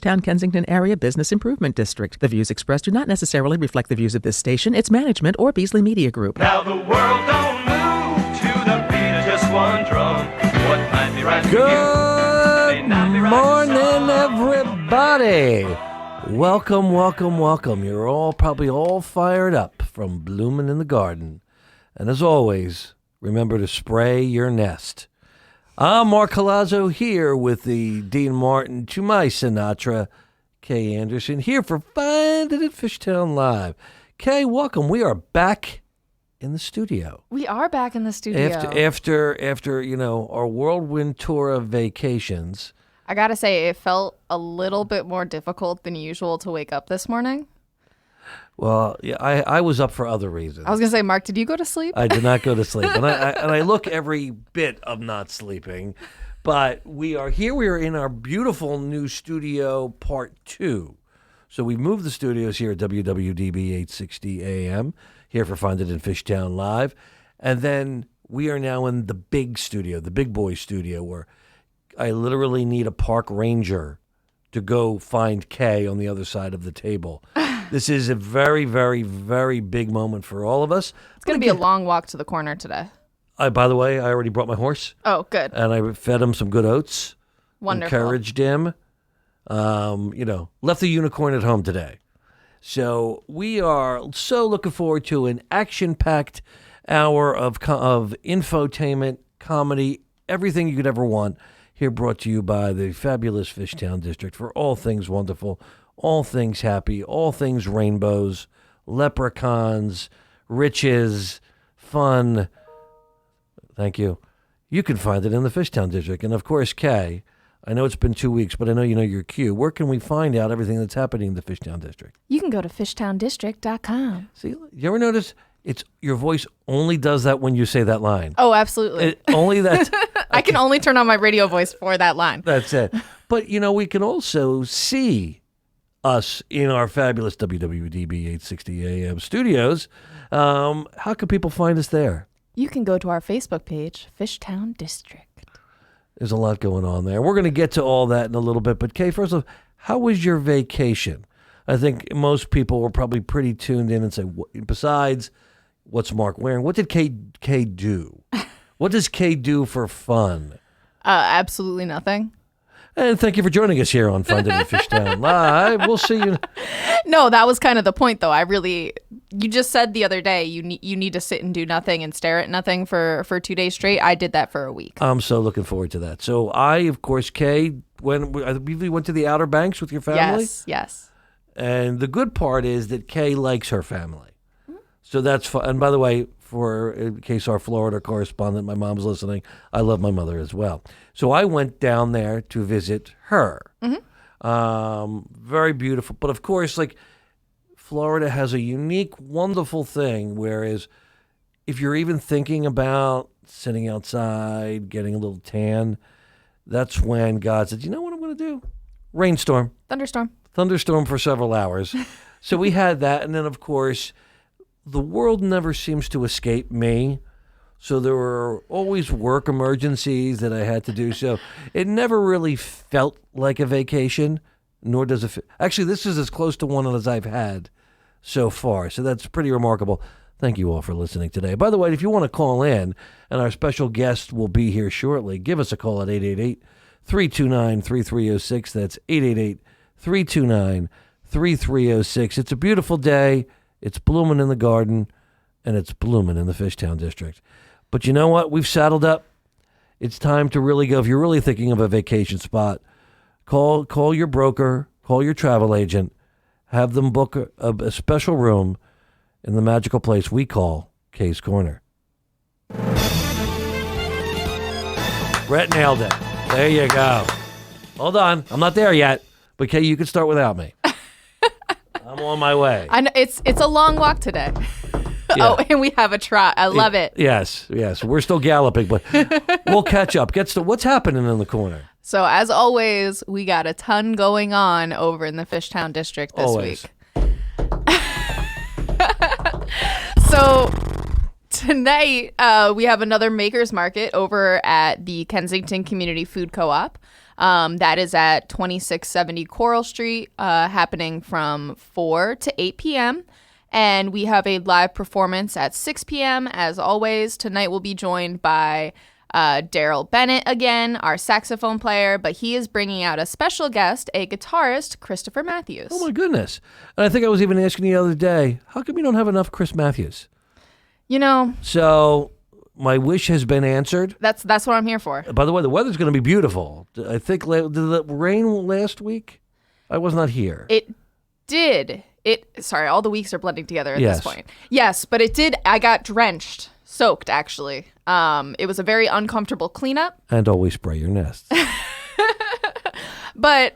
Town Kensington Area Business Improvement District. The views expressed do not necessarily reflect the views of this station, its management, or Beasley Media Group. Now the world don't move to the beat of just one drum. What might be right for you may not be right for some. Morning, everybody. Welcome. You're all probably all fired up from blooming in the garden. And as always, remember to spray your nest. I'm Marc Colazzo here with the Dean Martin to my Sinatra, Kae Anderson, here for Find It at Fishtown Live. Kae, welcome. We are back in the studio. We are back in the studio. After our whirlwind tour of vacations. I gotta say, it felt a little bit more difficult than usual to wake up this morning. Well, yeah, I was up for other reasons. I was gonna say, Mark, did you go to sleep? I did not go to sleep, and I look every bit of not sleeping. But we are here. We are in our beautiful new studio, part 2. So we moved the studios here at WWDB 860 AM, here for Find It in Fishtown Live, and then we are now in the big studio, the big boy studio, where I literally need a park ranger to go find Kae on the other side of the table. This is a very, very, very big moment for all of us. It's going to be a long walk to the corner today. By the way, I already brought my horse. Oh, good. And I fed him some good oats. Wonderful. Encouraged him. Left the unicorn at home today. So we are so looking forward to an action-packed hour of infotainment, comedy, everything you could ever want. Here brought to you by the fabulous Fishtown District for all things wonderful, all things happy, all things rainbows, leprechauns, riches, fun. Thank you. You can find it in the Fishtown District. And, of course, Kae, I know it's been 2 weeks, but I know you know your cue. Where can we find out everything that's happening in the Fishtown District? You can go to fishtowndistrict.com. See, you ever notice your voice only does that when you say that line? Oh, absolutely. Only that. I can only turn on my radio voice for that line. That's it. But, we can also see us in our fabulous WWDB 860 AM studios. How can people find us there? You can go to our Facebook page, Fishtown District. There's a lot going on there. We're going to get to all that in a little bit. But, Kae, first off, how was your vacation? I think most people were probably pretty tuned in and say, besides what's Mark wearing, what did Kae do? What does Kae do for fun? Absolutely nothing. And thank you for joining us here on Find It in Fishtown Live. We'll see you. No, that was kind of the point, though. You just said the other day you need to sit and do nothing and stare at nothing for 2 days straight. I did that for a week. I'm so looking forward to that. So I, of course, Kae, I believe we went to the Outer Banks with your family? Yes. And the good part is that Kae likes her family. So that's fun. And by the way, in case our Florida correspondent, my mom's listening, I love my mother as well. So I went down there to visit her. Mm-hmm. Very beautiful. But of course, Florida has a unique, wonderful thing, whereas if you're even thinking about sitting outside, getting a little tan, that's when God said, you know what I'm going to do? Rainstorm. Thunderstorm for several hours. So we had that. And then, of course, the world never seems to escape me. So there were always work emergencies that I had to do. So it never really felt like a vacation, nor does it actually, this is as close to one as I've had so far. So that's pretty remarkable. Thank you all for listening today. By the way, if you want to call in, and our special guest will be here shortly, give us a call at 888-329-3306. That's 888-329-3306. It's a beautiful day. It's blooming in the garden, and it's blooming in the Fishtown District. But you know what? We've saddled up. It's time to really go. If you're really thinking of a vacation spot, call your broker, call your travel agent, have them book a special room in the magical place we call Kae's Corner. Brett nailed it. There you go. Hold on. I'm not there yet. But Kae, you can start without me. I'm on my way. I know it's a long walk today. Yeah. Oh, and we have a trot. I love it. Yes. We're still galloping, but we'll catch up. What's happening in the corner? So as always, we got a ton going on over in the Fishtown District this week. So tonight we have another Makers Market over at the Kensington Community Food Co-op. That is at 2670 Coral Street, happening from 4 to 8 p.m. And we have a live performance at 6 p.m. As always, tonight we'll be joined by Daryl Bennett again, our saxophone player, but he is bringing out a special guest, a guitarist, Christopher Matthews. Oh, my goodness. And I think I was even asking the other day, how come you don't have enough Chris Matthews? You know. So my wish has been answered. That's what I'm here for. By the way, the weather's going to be beautiful. I think, did it rain last week? I was not here. It did. Sorry, all the weeks are blending together at Yes. this point. Yes, but it did. I got drenched. Soaked, actually. It was a very uncomfortable cleanup. And always spray your nests. But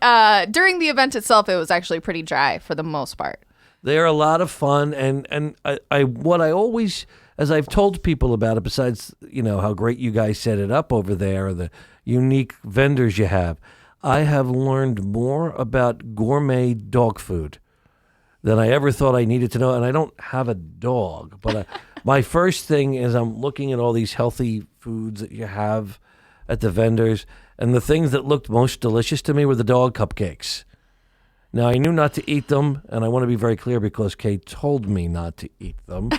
during the event itself, it was actually pretty dry for the most part. They're a lot of fun, and what I always, as I've told people about it, besides how great you guys set it up over there, the unique vendors you have, I have learned more about gourmet dog food than I ever thought I needed to know. And I don't have a dog, but my first thing is I'm looking at all these healthy foods that you have at the vendors, and the things that looked most delicious to me were the dog cupcakes. Now, I knew not to eat them, and I want to be very clear because Kate told me not to eat them.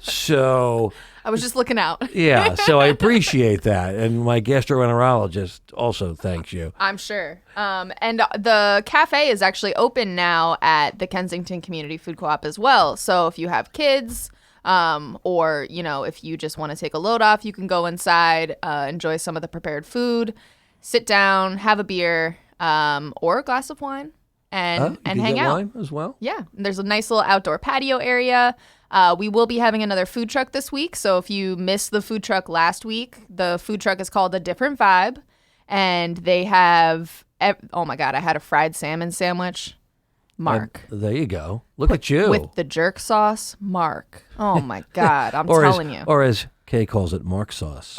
So I was just looking out. yeah, so I appreciate that. And my gastroenterologist also thanks you. I'm sure. And the cafe is actually open now at the Kensington Community Food Co-op as well. So if you have kids, or, if you just want to take a load off, you can go inside, enjoy some of the prepared food, sit down, have a beer, or a glass of wine, and You can hang get out. wine as well? Yeah, there's a nice little outdoor patio area. We will be having another food truck this week. So if you missed the food truck last week, the food truck is called A Different Vibe. And they have, oh my God, I had a fried salmon sandwich. Mark. There you go. Look at you. With the jerk sauce. Mark. Oh my God, I'm or telling as, you. Or as Kay calls it, Mark sauce.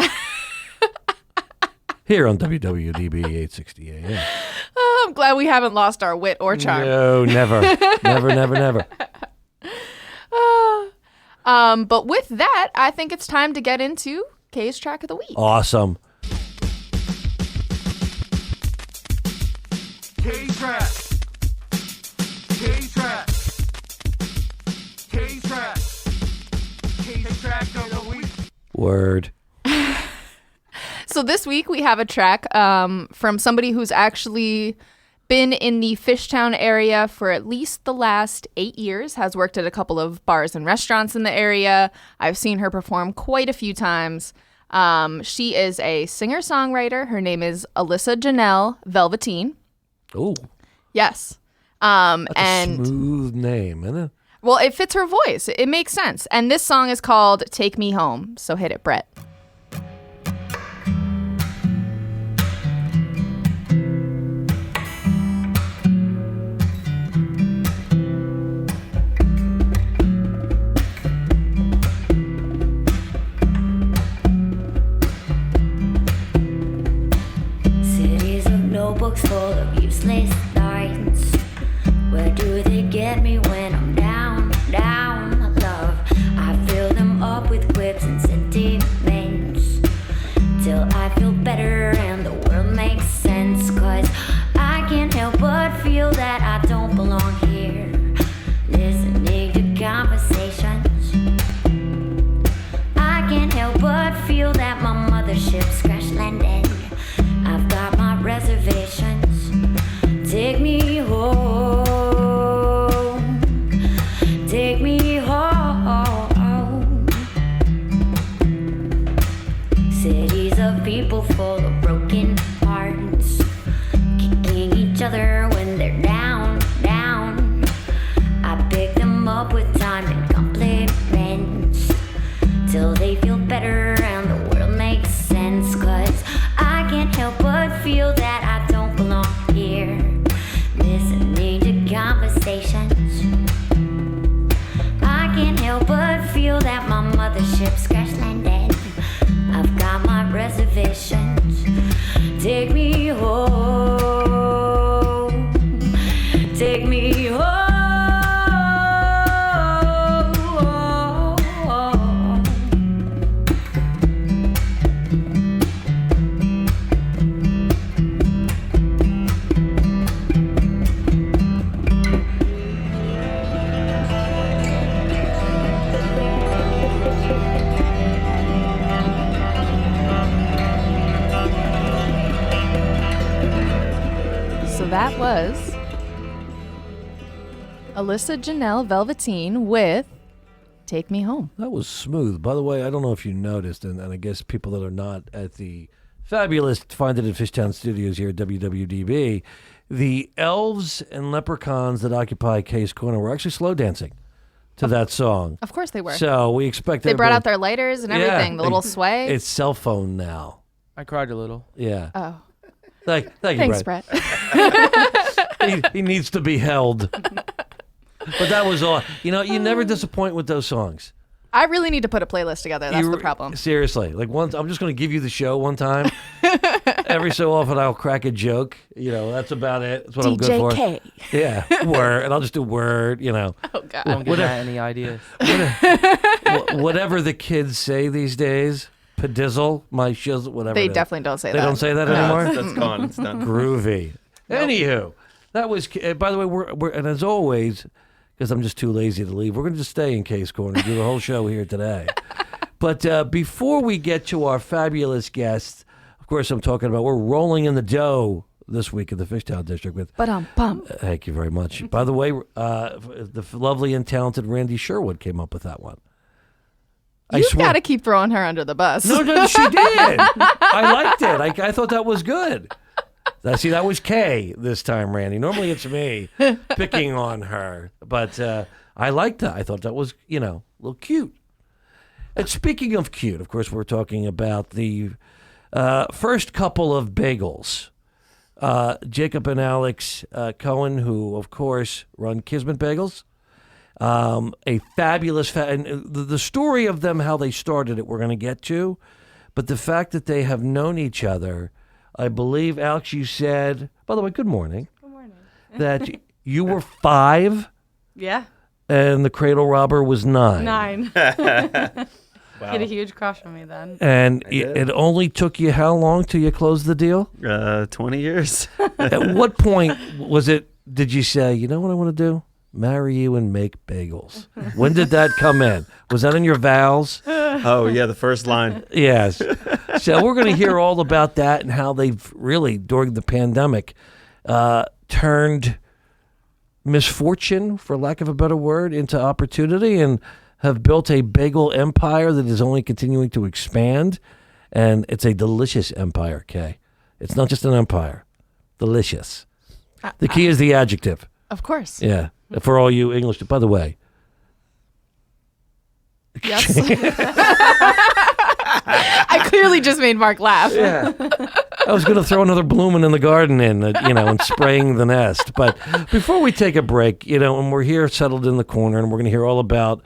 Here on WWDB 860 AM. Oh, I'm glad we haven't lost our wit or charm. No, never. never. But with that, I think it's time to get into Kay's track of the week. Awesome. K-Track. K-Track. K-Track. K-Track of the week. Word. So this week we have a track from somebody who's actually been in the Fishtown area for at least the last 8 years, has worked at a couple of bars and restaurants in the area. I've seen her perform quite a few times. She is a singer-songwriter. Her name is Alyssa Janelle Velveteen. Oh, Yes. that's And a smooth name, isn't it? well, it fits her voice. It makes sense. And this song is called Take Me Home. So hit it, Brett. Cities of notebooks full of useless lines. Where do they get me when I'm down, down, love? I fill them up with quips and sentiments till I feel better and the world makes sense. 'Cause I can't help but feel that I don't belong here. Listening to conversations, I can't help but feel that my mothership's crash landing. I've got my reservations. Take me home. Take me home. Cities of people full of broken hearts, kicking each other when they're down, down. I pick them up with time and compliments till they feel better and the world makes sense. 'Cause I can't help but feel that I don't belong here. Listening to conversations, I can't help but feel that my mothership's crash landed. I've got my reservations. Take me home. Take me home. That was Alyssa Janelle Velveteen with Take Me Home. That was smooth. By the way, I don't know if you noticed, and I guess people that are not at the fabulous Find It at Fishtown Studios here at WWDB, the elves and leprechauns that occupy Kae's Corner were actually slow dancing to that song. Of course they were. So we expect They brought out their lighters and everything, Yeah. the little sway. It's cell phone now. I cried a little. Yeah. Oh, Thank you, thanks, Brett. Brett. He needs to be held. But that was all. You know, you never disappoint with those songs. I really need to put a playlist together. That's You- the problem. Seriously. Like once, I'm just going to give you the show one time. Every so often I'll crack a joke. You know, that's about it. That's what I'm good for. DJ K. Yeah, word. And I'll just do word, you know. Oh, God. Don't give Matt any ideas. Whatever the kids say these days. Padizzle, my shizzle, whatever. They it is. definitely don't say They that. don't say that No, anymore? that's gone. It's done. Groovy. Anywho, that was, by the way, we're and as always, because I'm just too lazy to leave, we're going to just stay in Kae's Corner and do the whole show here today. But before we get to our fabulous guests, of course, I'm talking about we're rolling in the dough this week in the Fishtown District with. Ba-dum-bum. Thank you very much. By the way, the lovely and talented Randy Sherwood came up with that one. You've got to keep throwing her under the bus. No, she did. I liked it. I thought that was good. See, that was Kae this time, Randy. Normally it's me picking on her. But I liked that. I thought that was, a little cute. And speaking of cute, of course, we're talking about the first couple of bagels. Jacob and Alex Cohen, who, of course, run Kismet Bagels. A fabulous, and the story of them, how they started it, we're going to get to. But the fact that they have known each other, I believe, Alex, you said, by the way, good morning. Good morning. That you were 5 Yeah, and the cradle robber was 9. 9. He had a huge crush on me then. And it only took you how long till you closed the deal? 20 years. At what point did you say, you know what I want to do? Marry you and make bagels. When did that come in? Was that in your vows? Oh, yeah, the first line. Yes. So we're going to hear all about that and how they've really, during the pandemic, turned misfortune, for lack of a better word, into opportunity and have built a bagel empire that is only continuing to expand. And it's a delicious empire, Kae. It's not just an empire. Delicious. The key is the adjective. Of course. Yeah. For all you English. By the way. Yes. I clearly just made Mark laugh. Yeah. I was going to throw another blooming in the garden and spraying the nest. But before we take a break, and we're here settled in the corner and we're going to hear all about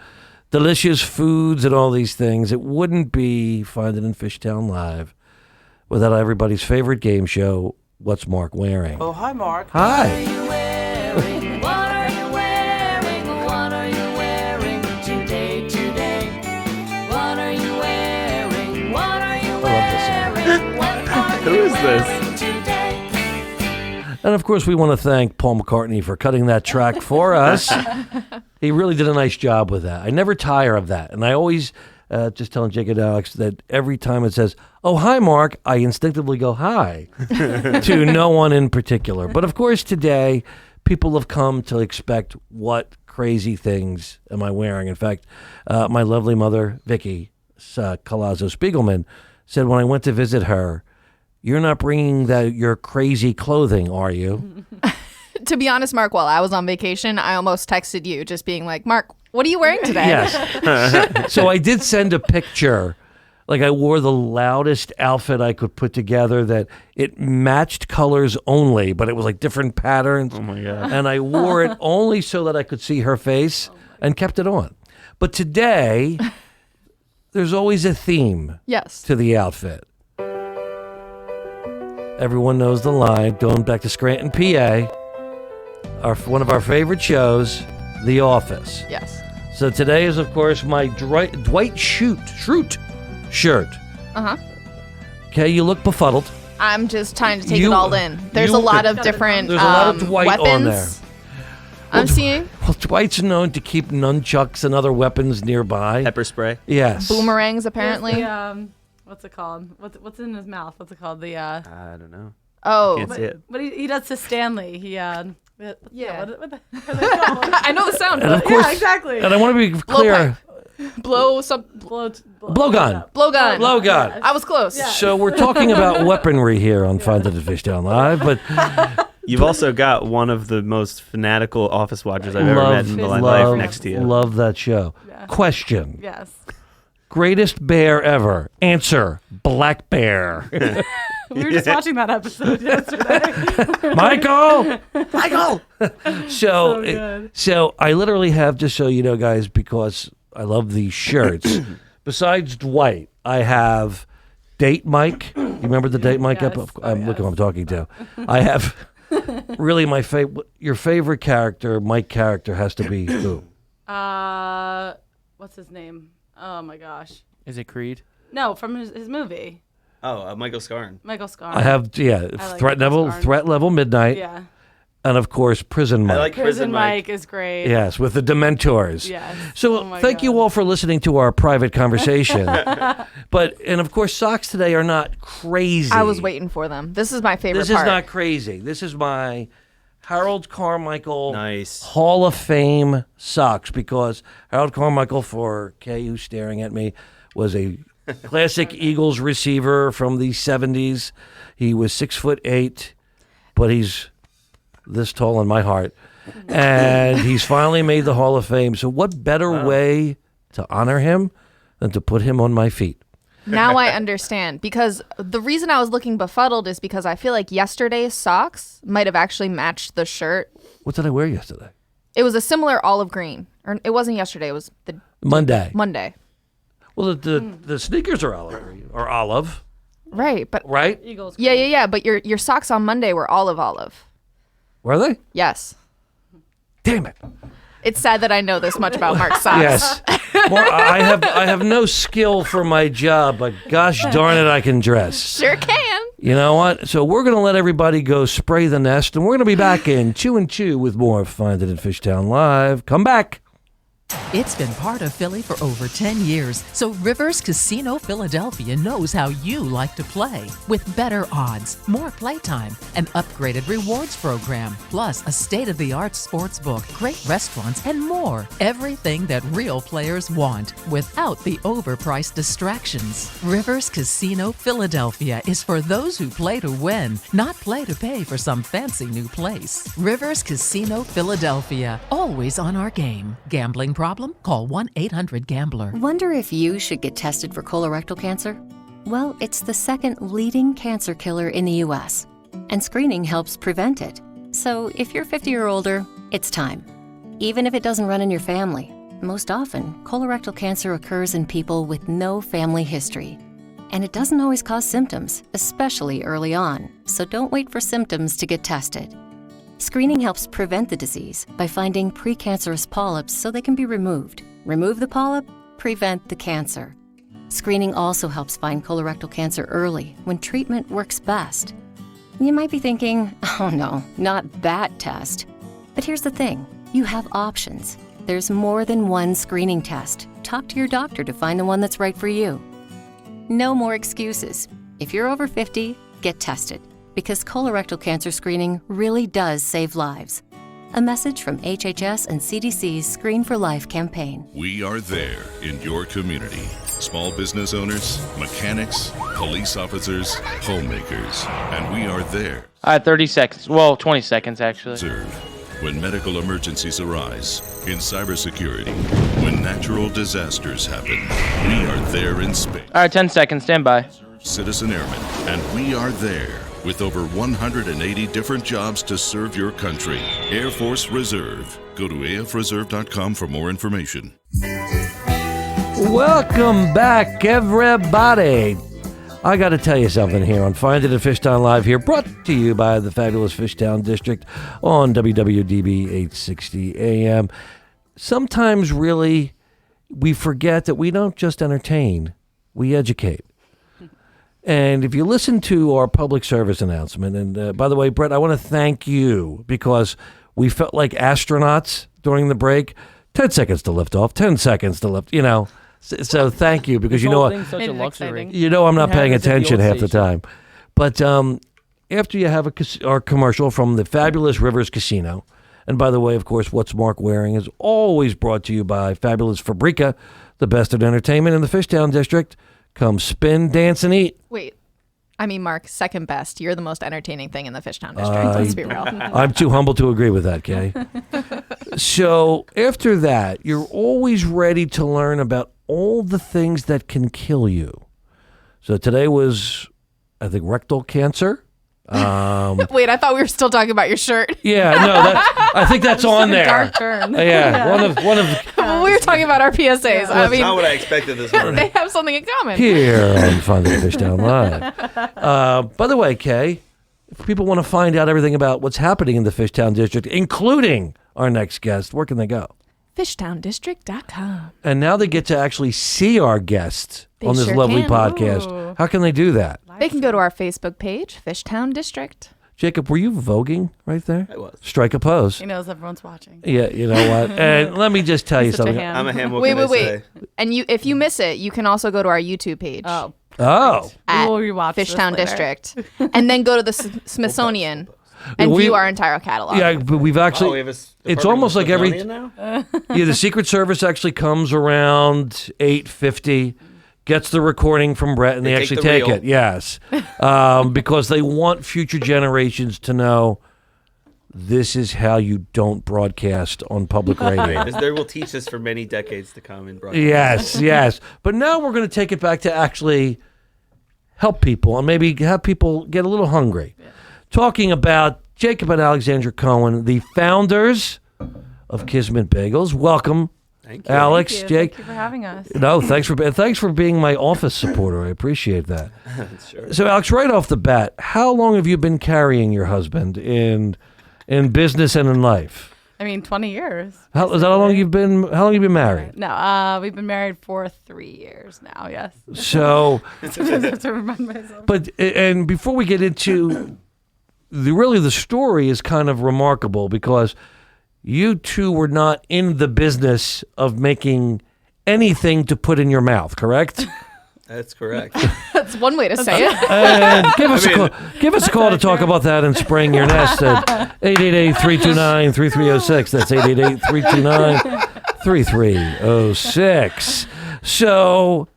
delicious foods and all these things, it wouldn't be Find It in Fishtown Live without everybody's favorite game show, What's Mark Wearing? Oh, hi, Mark. Hi. What are you wearing? What are you wearing today? What are you wearing? What are you wearing? What are Who you is this? wearing today? And of course, we want to thank Paul McCartney for cutting that track for us. He really did a nice job with that. I never tire of that. And I always, just telling Jacob and Alex, that every time it says, oh, hi, Mark, I instinctively go, hi, to no one in particular. But of course, today, people have come to expect what crazy things am I wearing. In fact, my lovely mother, Vicky Colazzo Spiegelman, said when I went to visit her, you're not bringing your crazy clothing, are you? To be honest, Mark, while I was on vacation, I almost texted you just being like, Mark, what are you wearing today? Yes. So I did send a picture. Like I wore the loudest outfit I could put together that it matched colors only, but it was like different patterns. Oh, my God. And I wore it only so that I could see her face and kept it on. But today, there's always a theme Yes. to the outfit. Everyone knows the line, going back to Scranton, PA, one of our favorite shows, The Office. Yes. So today is, of course, my Dwight Schrute shirt. Uh-huh. Okay, you look befuddled. I'm just trying to take You- it all in. There's you- a lot of different There's a lot of Dwight weapons on there. I'm seeing. Well, Dwight's known to keep nunchucks and other weapons nearby. Pepper spray. Yes. Boomerangs, apparently. Yes, what's it called? What's in his mouth? What's it called? The I don't know. Oh, Can't see it. But he does to Stanley. Yeah. What the heck are they called? I know the sound. And of But course, Yeah, exactly. And I want to be clear. blow some Blowgun. blowgun. Blowgun. I was close. So we're talking about weaponry here on Finding the Fishtown Live, but You've also got one of the most fanatical office watchers I've ever met in my life next to you. Love that show. Yeah. Question. Yes. Greatest bear ever. Answer. Black bear. We were just watching that episode yesterday. Michael! Michael! So good. So I literally have, just so you know, guys, because I love these shirts, besides Dwight, I have Date Mike. You remember the Date Mike Yes. episode? Look who I'm talking to. I have really my favorite. Your favorite character, Mike character, has to be who? What's his name? Oh my gosh. Is it Creed? No, from his movie. Oh, Michael Scarn. Michael Scarn. I have, like Threat Michael Level, Scarn. Threat Level Midnight, Yeah. and of course Prison Mike. I like Prison Mike is great. Yes, with the Dementors. Yes. So Oh my thank you God. all for listening to our private conversation. And of course, socks today are not crazy. I was waiting for them. This is my favorite This part. is not crazy. This is my Harold Carmichael Nice. Hall of Fame socks, because Harold Carmichael, for Kay who's staring at me, was a classic Eagles receiver from the 70s. He was 6'8", but he's this tall in my heart. And he's finally made the Hall of Fame. So what better way to honor him than to put him on my feet? Now I understand, because the reason I was looking befuddled is because I feel like yesterday's socks might have actually matched the shirt. What did I wear yesterday? It was a similar olive green. Or it wasn't yesterday, it was the Monday. Monday. Well, the sneakers are olive, Right, but right? Eagles. yeah, but your socks on Monday were olive. Were they? Yes. Damn it. It's sad that I know this much about Mark's socks. Yes. I have no skill for my job, but gosh darn it, I can dress. Sure can. You know what? So we're going to let everybody go spray the nest, and we're going to be back in Chew and Chew with more of Find It in Fishtown Live. Come back. It's been part of Philly for over 10 years, so Rivers Casino Philadelphia knows how you like to play. With better odds, more playtime, an upgraded rewards program, plus a state-of-the-art sports book, great restaurants, and more. Everything that real players want, without the overpriced distractions. Rivers Casino Philadelphia is for those who play to win, not play to pay for some fancy new place. Rivers Casino Philadelphia, always on our game. Gambling problem? Call 1-800-GAMBLER. Wonder if you should get tested for colorectal cancer? Well, it's the second leading cancer killer in the U.S., and screening helps prevent it. So if you're 50 or older, it's time. Even if it doesn't run in your family. Most often, colorectal cancer occurs in people with no family history. And it doesn't always cause symptoms, especially early on. So don't wait for symptoms to get tested. Screening helps prevent the disease by finding precancerous polyps so they can be removed. Remove the polyp, prevent the cancer. Screening also helps find colorectal cancer early when treatment works best. You might be thinking, oh no, not that test. But here's the thing, you have options. There's more than one screening test. Talk to your doctor to find the one that's right for you. No more excuses. If you're over 50, get tested, because colorectal cancer screening really does save lives. A message from HHS and CDC's Screen for Life campaign. We are there in your community. Small business owners, mechanics, police officers, homemakers, and we are there. All right, 30 seconds. Well, 20 seconds, actually. Serve when medical emergencies arise, in cybersecurity, when natural disasters happen. We are there in space. All right, 10 seconds. Stand by. Citizen Airmen, and we are there with over 180 different jobs to serve your country. Air Force Reserve. Go to afreserve.com for more information. Welcome back, everybody. I got to tell you something here on Find It in Fishtown Live here, brought to you by the fabulous Fishtown District on WWDB 860 AM. Sometimes, really, we forget that we don't just entertain, we educate. And if you listen to our public service announcement, and by the way, Brett, I want to thank you because we felt like astronauts during the break. 10 seconds to lift off, 10 seconds to lift, So thank you, because This whole thing's such a luxury. exciting. I'm not It paying happens at the attention old half the station. time. But after you have our commercial from the fabulous Rivers Casino, and by the way, of course, What's Mark Wearing is always brought to you by Fabulous Fabrica, the best at entertainment in the Fishtown District. Come spin, dance, and eat. Wait. I mean, Mark, second best. You're the most entertaining thing in the Fishtown District. Let's be real. I'm too humble to agree with that, Kay. So after that, you're always ready to learn about all the things that can kill you. So today was, I think, rectal cancer. Wait, I thought we were still talking about your shirt. Yeah, no, I think that's on there. Dark turn. Yeah, one of. Well, we were talking about our PSAs. I That's mean, not what I expected this morning. they have something in common. Here on Finding Fishtown Live. By the way, Kay, if people want to find out everything about what's happening in the Fishtown District, including our next guest, where can they go? Fishtowndistrict.com. And now they get to actually see our guests on this sure lovely can. podcast. Ooh. How can they do that? They can go to our Facebook page, Fishtown District. Jacob, were you voguing right there? I was. Strike a pose. He knows everyone's watching. Yeah, you know what? And let me just tell you Such a something. ham. I'm a ham. What Wait. can I say? And if you miss it, you can also go to our YouTube page. Oh. Oh. At We'll rewatch this Fishtown later. District. And then go to the Smithsonian and view our entire catalog. Yeah, but we've actually. We have a it's Department almost of like every. Smithsonian now? Yeah, the Secret Service actually comes around 8:50, gets the recording from Brett, and they They actually take take the it. Yes, because they want future generations to know this is how you don't broadcast on public radio. They will teach us for many decades to come in broadcast. Yes, yes. But now we're going to take it back to actually help people and maybe have people get a little hungry. Yeah. Talking about Jacob and Alexandra Cohen, the founders of Kismet Bagels. Welcome, Thank you. Alex, Thank you. Jake. Thank you for having us. No, thanks for being my office supporter. I appreciate that. Sure. So, Alex, right off the bat, how long have you been carrying your husband in business and in life? I mean, 20 years. Is that how long you've been? How long have you been married? No, we've been married for 3 years now. Yes. So, I have to remind myself. but and before we get into the story is kind of remarkable because you two were not in the business of making anything to put in your mouth, correct? That's correct. That's one way to say it. And give us a call to talk about that and spraying your nest at 888-329-3306. That's 888-329-3306. So,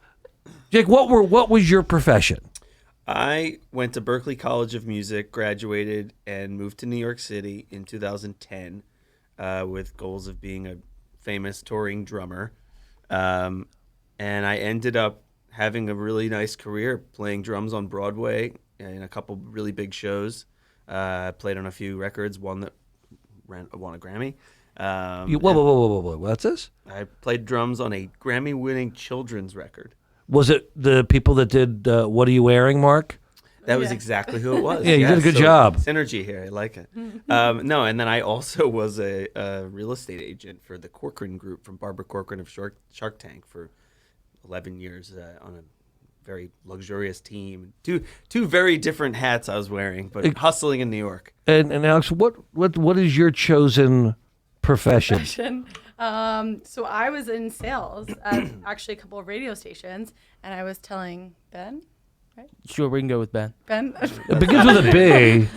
Jake, what was your profession? I went to Berklee College of Music, graduated, and moved to New York City in 2010 with goals of being a famous touring drummer. And I ended up having a really nice career playing drums on Broadway in a couple really big shows. Played on a few records, one that won a Grammy. Whoa. What's this? I played drums on a Grammy-winning children's record. Was it the people that did What Are You Wearing, Mark? That was exactly who it was. Yeah, you did a good job. Synergy here. I like it. No, and then I also was a real estate agent for the Corcoran Group from Barbara Corcoran of Shark Tank for 11 years on a very luxurious team. Two very different hats I was wearing, but hustling in New York. And Alex, what is your chosen profession? So I was in sales at actually a couple of radio stations, and I was telling Ben, right? Sure, we can go with Ben. Ben? It begins with a B.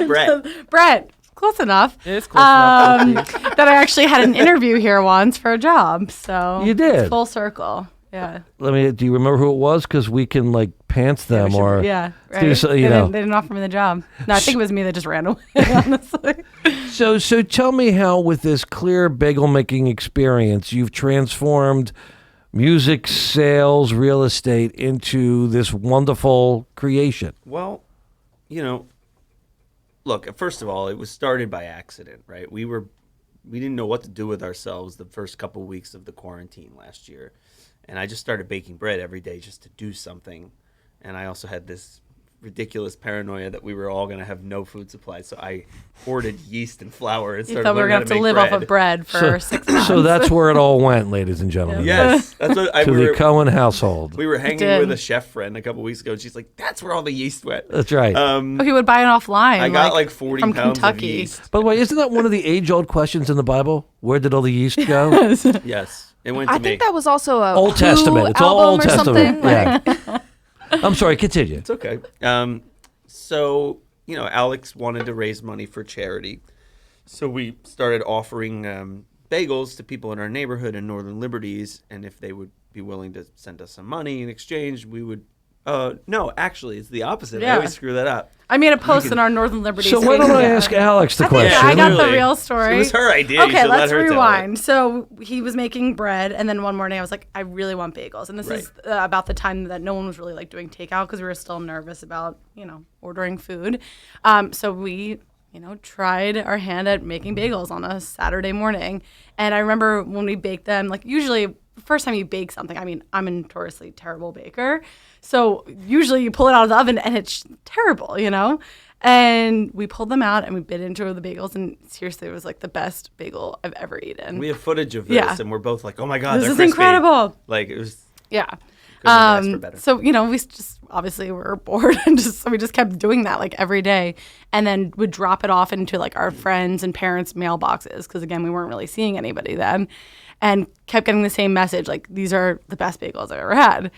Brett. Close enough. It's close enough. That I actually had an interview here once for a job. So You did? it's full circle. Yeah. Do you remember who it was? Because we can pants them or yeah, right. do so, They didn't offer me the job. No, I think it was me that just ran away. Honestly. So tell me how, with this clear bagel making experience, you've transformed music, sales, real estate into this wonderful creation. Well, look, first of all, it was started by accident, right? We didn't know what to do with ourselves the first couple weeks of the quarantine last year. And I just started baking bread every day just to do something. And I also had this ridiculous paranoia that we were all going to have no food supply. So I hoarded yeast and flour and started thought we were learning going to how live make off of bread for 6 months. So that's where it all went, ladies and gentlemen. Yes. That's what To the Cohen household. We were hanging did. with a chef friend a couple weeks ago, and she's like, "That's where all the yeast went." That's right. He would buy it offline. I got like 40 from pounds Kentucky. of yeast. By the way, isn't that one of the age-old questions in the Bible? Where did all the yeast go? Yes, it went to I me. think that was also a Old Who Testament. It's all album Old or Testament. something. Yeah. I'm sorry, continue. It's okay. So, Alex wanted to raise money for charity. So we started offering bagels to people in our neighborhood in Northern Liberties, and if they would be willing to send us some money in exchange, we would. No, actually, it's the opposite. I always screw that up. I made a post in our Northern Liberties. So why don't I ask Alex the question? I got the real story. It was her idea. Okay, let's rewind. So he was making bread, and then one morning I was like, I really want bagels. And this is about the time that no one was really like doing takeout because we were still nervous about, ordering food. So we, tried our hand at making bagels on a Saturday morning. And I remember when we baked them, like usually the first time you bake something, I mean, I'm a notoriously terrible baker. So usually you pull it out of the oven and it's terrible, And we pulled them out and we bit into the bagels, and seriously, it was like the best bagel I've ever eaten. We have footage of this, and we're both like, "Oh my god, this they're is crispy." incredible! Like it was. Yeah. Couldn't have asked for better. So we just obviously were bored, and we just kept doing that like every day, and then would drop it off into like our friends' and parents' mailboxes because again we weren't really seeing anybody then, and kept getting the same message like these are the best bagels I've ever had.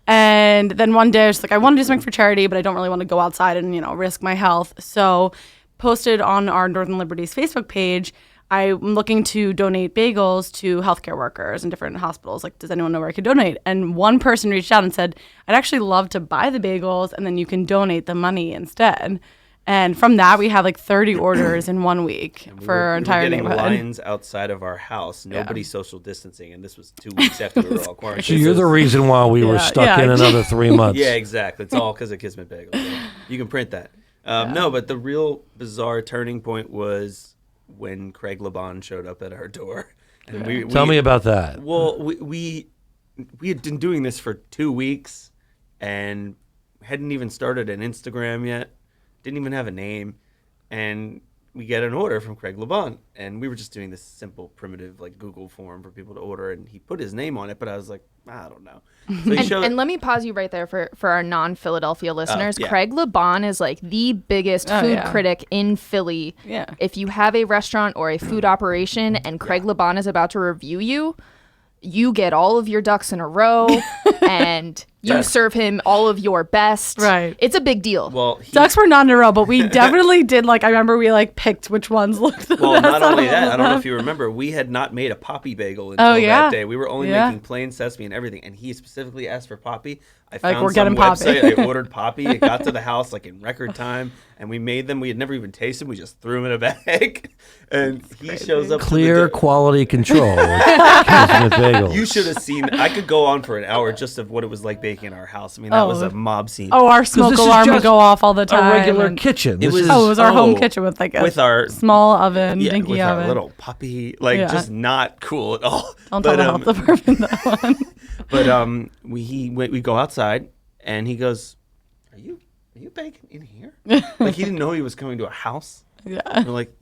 And then one day I was like, I want to do something for charity, but I don't really want to go outside and, risk my health. So posted on our Northern Liberties Facebook page, I'm looking to donate bagels to healthcare workers in different hospitals. Like, does anyone know where I could donate? And one person reached out and said, I'd actually love to buy the bagels and then you can donate the money instead. And from that, we had like 30 orders in 1 week for our entire neighborhood. We were getting lines outside of our house. Nobody social distancing, and this was 2 weeks after we were all quarantined. So you're the reason why we were stuck in another 3 months. Yeah, exactly. It's all because of Kismet Bagels. Yeah. You can print that. No, but the real bizarre turning point was when Craig Laban showed up at our door. And Tell me about that. Well, we had been doing this for 2 weeks and hadn't even started an Instagram yet. Didn't even have a name, and we get an order from Craig Laban, and we were just doing this simple, primitive, like Google form for people to order, and he put his name on it, but I was like, I don't know. So and let me pause you right there for our non-Philadelphia listeners. Craig Laban is like the biggest food critic in Philly. Yeah. If you have a restaurant or a food operation, and Craig Laban is about to review you, you get all of your ducks in a row, and you serve him all of your best. Right. It's a big deal. Well, ducks were not in a row, but we definitely did. Like, I remember we like picked which ones looked the best. Well, not only that, I don't know if you remember, we had not made a poppy bagel until that day. We were only making plain sesame and everything, and he specifically asked for poppy. I found some website. I ordered poppy. It got to the house like in record time, and we made them. We had never even tasted them. We just threw them in a bag, and he shows up. Clear quality control. Kismet Bagels. You should have seen. I could go on for an hour just of what it was like baking in our house. I mean, that was a mob scene. Oh, our smoke alarm would go off all the time. A regular kitchen. It was our home kitchen with like a small oven, dinky with oven. Our little puppy, just not cool at all. Don't tell the health department that one. But we go outside, and he goes, "Are you baking in here?" Like he didn't know he was coming to a house. Yeah. And we're like,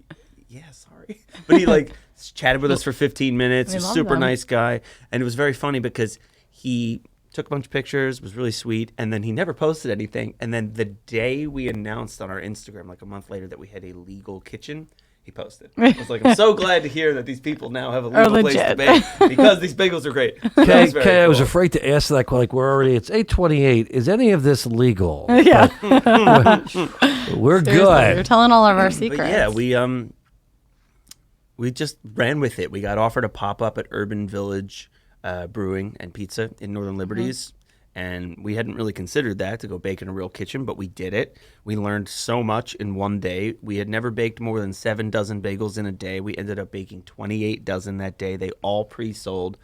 "Yeah, sorry." But he like chatted with us for 15 minutes. He's a super nice guy, and it was very funny because he took a bunch of pictures, was really sweet, and then he never posted anything. And then the day we announced on our Instagram, like a month later, that we had a legal kitchen, he posted. I was like, I'm so glad to hear that these people now have a legal place to bake because these bagels are great. Kay, cool. I was afraid to ask that. Like, it's 8:28. Is any of this legal? Yeah. We're Seriously, good. You're telling all of our secrets. But yeah, we just ran with it. We got offered a pop-up at Urban Village Brewing and Pizza in Northern Liberties. And we hadn't really considered that to go bake in a real kitchen, but we did it. We learned so much in one day. We had never baked more than 7 dozen bagels in a day. We ended up baking 28 dozen that day. They all pre-sold.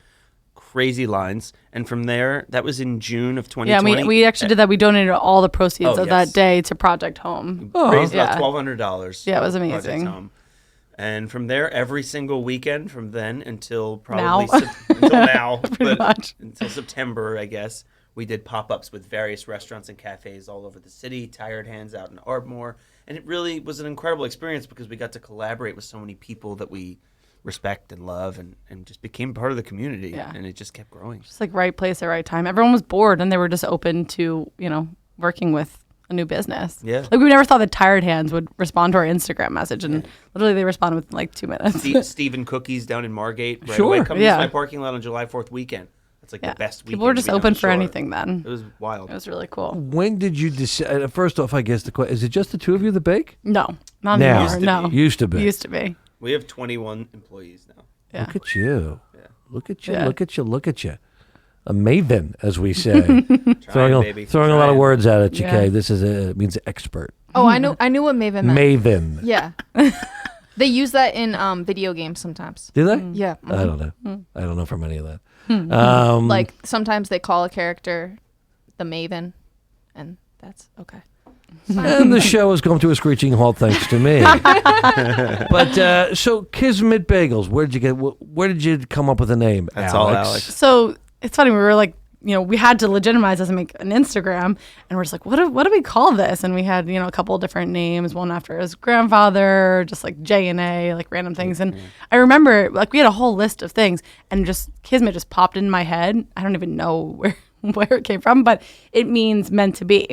Crazy lines. And from there, that was in June of 2020. Yeah, we actually did that. We donated all the proceeds of that day to Project Home. Raised about $1,200. Yeah, it was amazing. Home. And from there, every single weekend from then until now. Until now, Pretty much. until September, I guess, we did pop-ups with various restaurants and cafes all over the city, Tired Hands out in Ardmore. And it really was an incredible experience because we got to collaborate with so many people that we respect and love and just became part of the community. Yeah. And it just kept growing. Just like right place at right time. Everyone was bored and they were just open to, working with a new business. Yeah. Like we never thought that Tired Hands would respond to our Instagram message, and literally they responded within like 2 minutes. Stephen Cookies down in Margate. Right Sure. away. Come use my parking lot on July 4th weekend. It's like the best weekend. People were just we've open done for short. anything then. It was wild. It was really cool. When did you decide? First off, I guess the question is: it just the two of you that bake? No, not Now. anymore. No, Used to be. Used to be. We have 21 employees now. Yeah. Look at you. Yeah. Look at you. Yeah. Look at you. Look at you. A maven, as we say. baby. Throwing a lot of Trying. words at it, Yeah. Kay. This is it means expert. Oh, I knew what Maven meant. Maven. Yeah. They use that in video games sometimes. Do they? Yeah. I don't know. I don't know from any of that. Like sometimes they call a character the Maven, and that's okay. And the show has come to a screeching halt thanks to me. But so Kismet Bagels, where did you come up with the name? That's all Alex. So it's funny. We were like, we had to legitimize this and make an Instagram, and we're just like, what do we call this? And we had, a couple of different names, one after his grandfather, just like J and A, like random things. And I remember, like, we had a whole list of things, and just Kismet just popped in my head. I don't even know where it came from, but it means meant to be.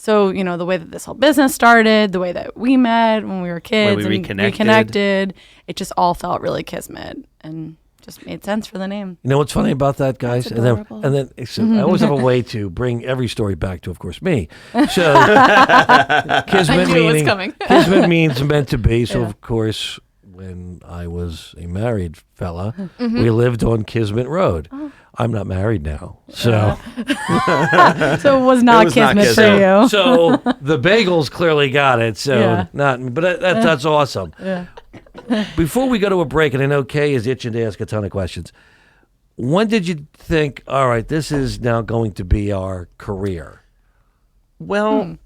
So, the way that this whole business started, the way that we met when we were kids, we and reconnected, it just all felt really Kismet and just made sense for the name. You know what's funny about that, guys? That's And adorable. then so I always have a way to bring every story back to, of course, me. So Kismet I knew it was coming. Kismet means meant to be. So of course, when I was a married fella, we lived on Kismet Road. I'm not married now, so So it was not Kismet for you. so the bagels clearly got it. So Yeah. not, but that's awesome. Yeah. Before we go to a break, and I know Kay is itching to ask a ton of questions. When did you think, all right, this is now going to be our career? Well,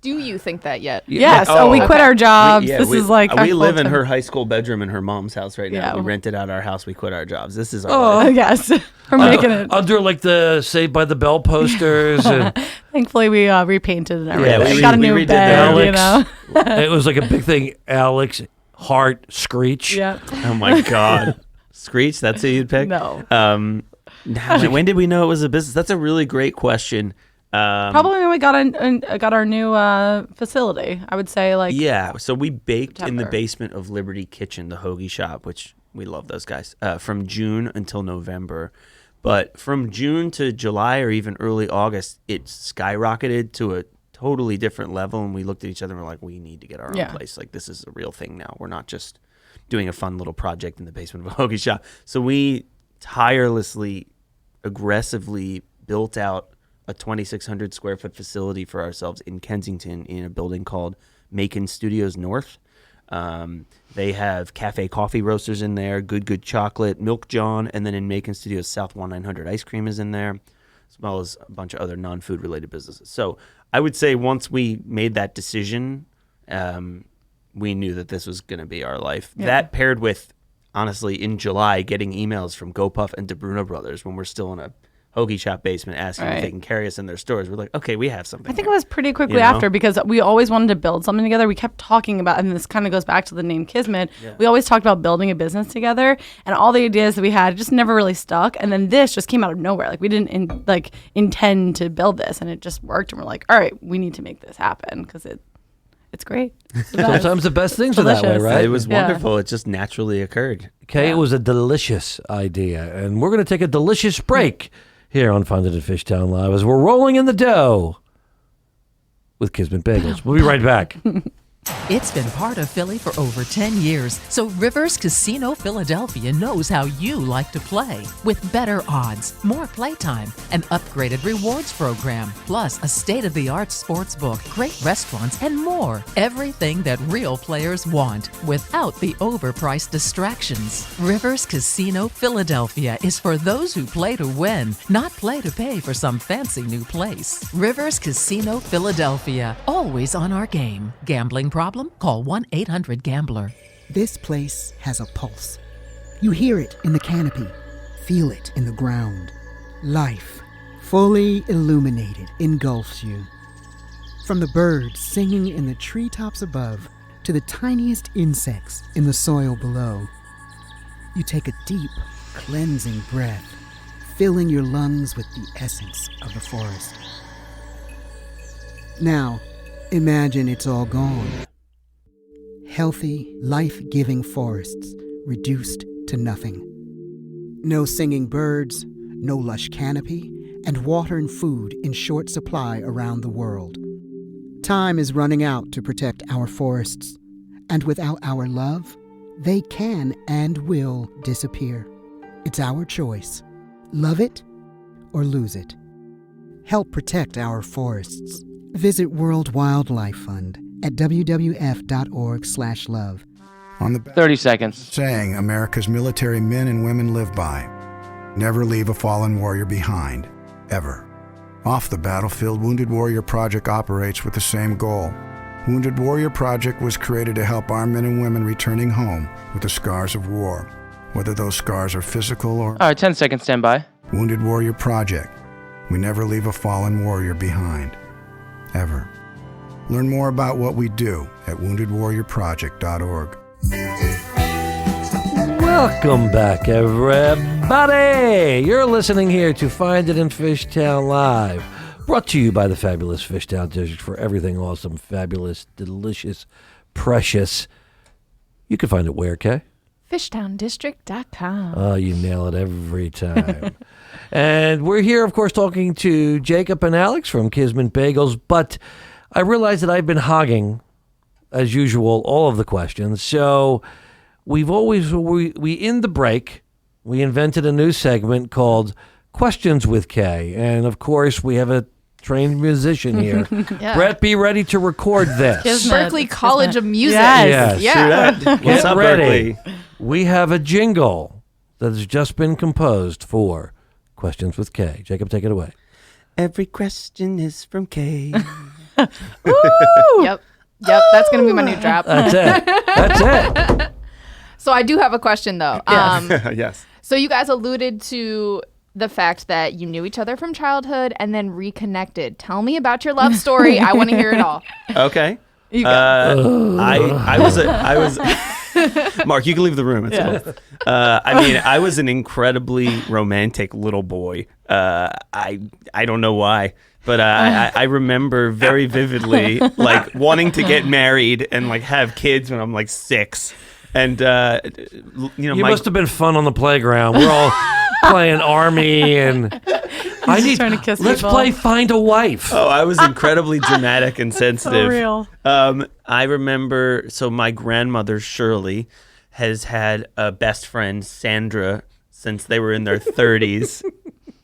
Do you think that yet? Yes. Oh, we quit our jobs. yeah, this we, is like we our live in full-time- her high school bedroom in her mom's house right now. Yeah. We rented out our house. We quit our jobs. This is our Oh. life. Yes, we're making it. Under like the Saved by the Bell posters. And Thankfully, we repainted and everything. we got a we new redid bed. that. It was like a big thing. Alex, Heart, Screech. Yeah. Oh my God. Screech, that's who you'd pick? No. When did we know it was a business? That's a really great question. Probably when we got our new facility. I would say like Yeah, so we baked in the September. basement of Liberty Kitchen, the hoagie shop, which we love those guys, from June until November. But from June to July or even early August, it skyrocketed to a totally different level. And we looked at each other and we're like, we need to get our own place. Like, this is a real thing now. We're not just doing a fun little project in the basement of a hoagie shop. So we tirelessly, aggressively built out a 2,600 square foot facility for ourselves in Kensington in a building called Macon Studios North. They have cafe coffee roasters in there, good chocolate, Milk John, and then in Macon Studios South 1900 ice cream is in there, as well as a bunch of other non-food related businesses. So I would say once we made that decision, we knew that this was going to be our life. Yeah. That paired with, honestly, in July, getting emails from GoPuff and DeBruno Brothers when we're still in a hoagie shop basement asking if they can carry us in their stores. We're like, okay, we have something. I think here. it was pretty quickly You know? after because we always wanted to build something together. We kept talking about, and this kind of goes back to the name Kismet. We always talked about building a business together, and all the ideas that we had just never really stuck. And then this just came out of nowhere. Like we didn't intend to build this, and it just worked. And we're like, all right, we need to make this happen because it's great. It's the best. Sometimes the best things are that way, Delicious. right? It was Yeah. wonderful. It just naturally occurred. Okay, it was a delicious idea. And we're going to take a delicious break here on Funded at Fishtown Live as we're rolling in the dough with Kismet Bagels. We'll be right back. It's been part of Philly for over 10 years, so Rivers Casino Philadelphia knows how you like to play. With better odds, more playtime, an upgraded rewards program, plus a state-of-the-art sports book, great restaurants, and more. Everything that real players want, without the overpriced distractions. Rivers Casino Philadelphia is for those who play to win, not play to pay for some fancy new place. Rivers Casino Philadelphia, always on our game. Gambling problem? Call 1-800-GAMBLER. This place has a pulse. You hear it in the canopy, feel it in the ground. Life, fully illuminated, engulfs you. From the birds singing in the treetops above to the tiniest insects in the soil below. You take a deep, cleansing breath, filling your lungs with the essence of the forest. Now, imagine it's all gone. Healthy, life-giving forests reduced to nothing. No singing birds, no lush canopy, and water and food in short supply around the world. Time is running out to protect our forests, and without our love, they can and will disappear. It's our choice. Love it or lose it. Help protect our forests. Visit World Wildlife Fund at wwf.org/love. On the 30 seconds. saying America's military men and women live by. Never leave a fallen warrior behind, ever. Off the battlefield, Wounded Warrior Project operates with the same goal. Wounded Warrior Project was created to help our men and women returning home with the scars of war, whether those scars are physical or... All right, 10 seconds, stand by. Wounded Warrior Project. We never leave a fallen warrior behind, ever. Learn more about what we do at woundedwarriorproject.org. Welcome back, everybody. You're listening here to Find It in Fishtown Live, brought to you by the fabulous Fishtown District for everything awesome, fabulous, delicious, precious. You can find it where, Kay? Fishtowndistrict.com. Oh, you nail it every time. And we're here, of course, talking to Jacob and Alex from Kismet Bagels, but I realize that I've been hogging, as usual, all of the questions. So we've always, we in the break, we invented a new segment called Questions with Kae. And, of course, we have a trained musician here. Yeah. Brett, be ready to record this. Berkeley College of Music. Yes. Yeah. What's up, ready. Berkeley? We have a jingle that has just been composed for Questions with Kae. Jacob, take it away. Every question is from Kay. Yep. That's going to be my new drop. That's it. That's it. So I do have a question, though. Yes. So you guys alluded to the fact that you knew each other from childhood and then reconnected. Tell me about your love story. I want to hear it all. Okay. You go. I was Mark, you can leave the room. It's cool. I was an incredibly romantic little boy. I don't know why, but I remember very vividly like wanting to get married and like have kids when I'm like 6. And you must have been fun on the playground. We're all playing army and trying to kiss let's people. play find a wife. Oh, I was incredibly dramatic and sensitive. real. I remember, so my grandmother, Shirley, has had a best friend, Sandra, since they were in their 30s.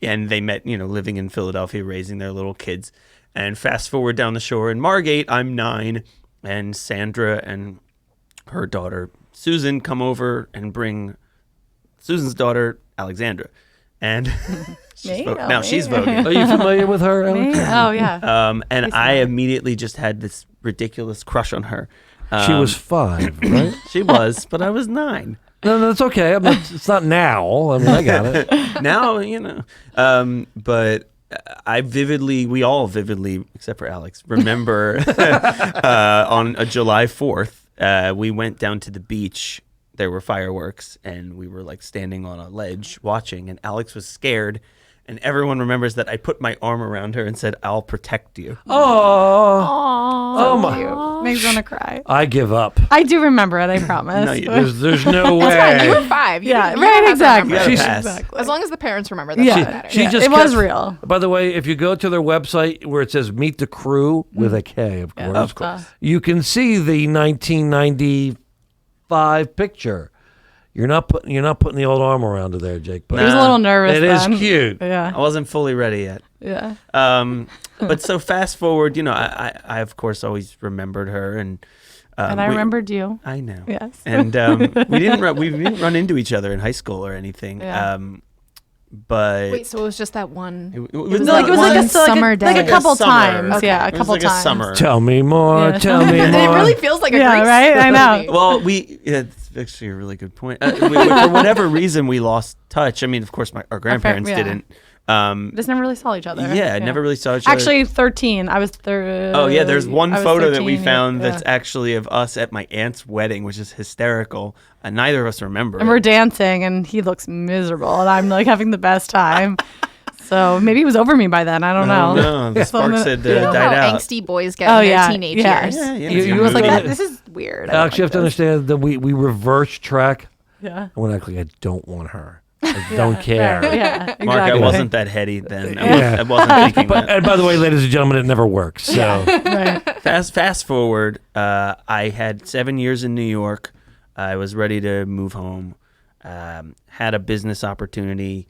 And they met, living in Philadelphia, raising their little kids. And fast forward down the shore in Margate, I'm 9. And Sandra and her daughter, Susan, come over and bring Susan's daughter, Alexandra. And she's voting. Are you familiar with her, Alex? Oh, yeah. And I immediately just had this ridiculous crush on her. She was 5, right? She was, but I was 9. No, it's okay. It's not now. I mean, I got it. Now, but we all vividly, except for Alex, remember on a July 4th, we went down to the beach. There were fireworks, and we were like standing on a ledge watching, and Alex was scared. And everyone remembers that I put my arm around her and said, "I'll protect you." Oh my! Makes me want to cry. I give up. I do remember it, I promise. No, you There's no way. That's fine. You were 5. You Yeah, don't right, have to exactly. remember. You gotta pass. Exactly. As long as the parents remember, that's all that matters. She just it was kept- real. By the way, if you go to their website where it says "Meet the Crew" with a K, of course, Of course. you can see the 1995 picture. You're not putting the old arm around her there, Jake. But He was a little nervous. it is then. cute. Yeah. I wasn't fully ready yet. Yeah. But so fast forward, I of course always remembered her, and And I remembered you. I know. Yes. And we didn't run into each other in high school or anything. Yeah. But Wait, so it was just that one. it It was like a summer day. like a couple summer. times. Okay. Yeah, a It was couple like times. a summer. Tell me more. Yeah. Tell me more. It really feels like a Yeah, Greek right? I know. movie. Well, it's actually a really good point. For whatever reason, we lost touch. I mean, of course, our grandparents yeah. didn't. Just never really saw each other. Never really saw each other. Actually, 13. I was 13. Oh yeah, there's one I was photo that we 13, found yeah. that's actually of us at my aunt's wedding, which is hysterical, and neither of us remember. And it. we're dancing, and he looks miserable, and I'm like having the best time. So maybe he was over me by then. I don't know. No, the sparks had died How out. angsty boys get in their teenage years. Yeah. You I was like, really- this is weird. Alex, you have to understand that we reverse track. Yeah. I went actually, I don't want her. don't care. Yeah, exactly. Mark, I wasn't that heady then. Yeah. I wasn't thinking that. And by the way, ladies and gentlemen, it never works. So Fast forward, I had 7 years in New York. I was ready to move home. Had a business opportunity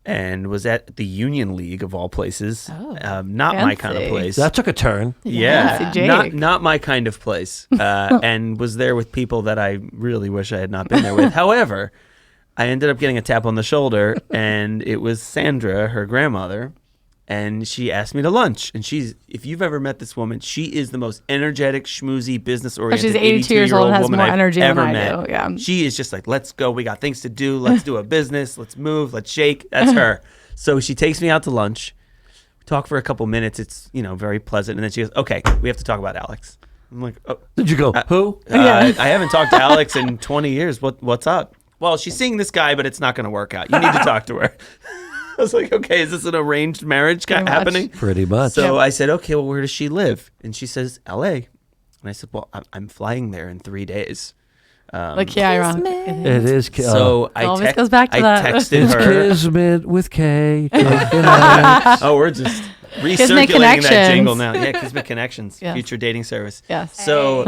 and was at the Union League of all places. Not my kind of fancy. place. that took a turn. Yeah, Fancy Jake. not my kind of place. And was there with people that I really wish I had not been there with. However, I ended up getting a tap on the shoulder, and it was Sandra, her grandmother, and she asked me to lunch. And if you've ever met this woman, she is the most energetic, schmoozy, business-oriented, She's 82 years old and has woman more I've energy than ever I met. do, yeah. She is just like, let's go. We got things to do. Let's do a business. Let's move. Let's shake. That's her. So she takes me out to lunch. We talk for a couple minutes. It's, very pleasant. And then she goes, okay, we have to talk about Alex. I'm like, oh. Did you go, who? I haven't talked to Alex in 20 years. What's up? Well, she's seeing this guy, but it's not going to work out. You need to talk to her. I was like, okay, is this an arranged marriage happening? Pretty much. So I said, okay, well, where does she live? And she says, L.A. And I said, well, I'm flying there in 3 days. Ironic. It is. So I always goes back to that. texted It's her. Kismet with Kae. Oh, we're just Kismet recirculating that jingle Connections. now. Yeah, Kismet Connections, Yes. future dating service. Yes. So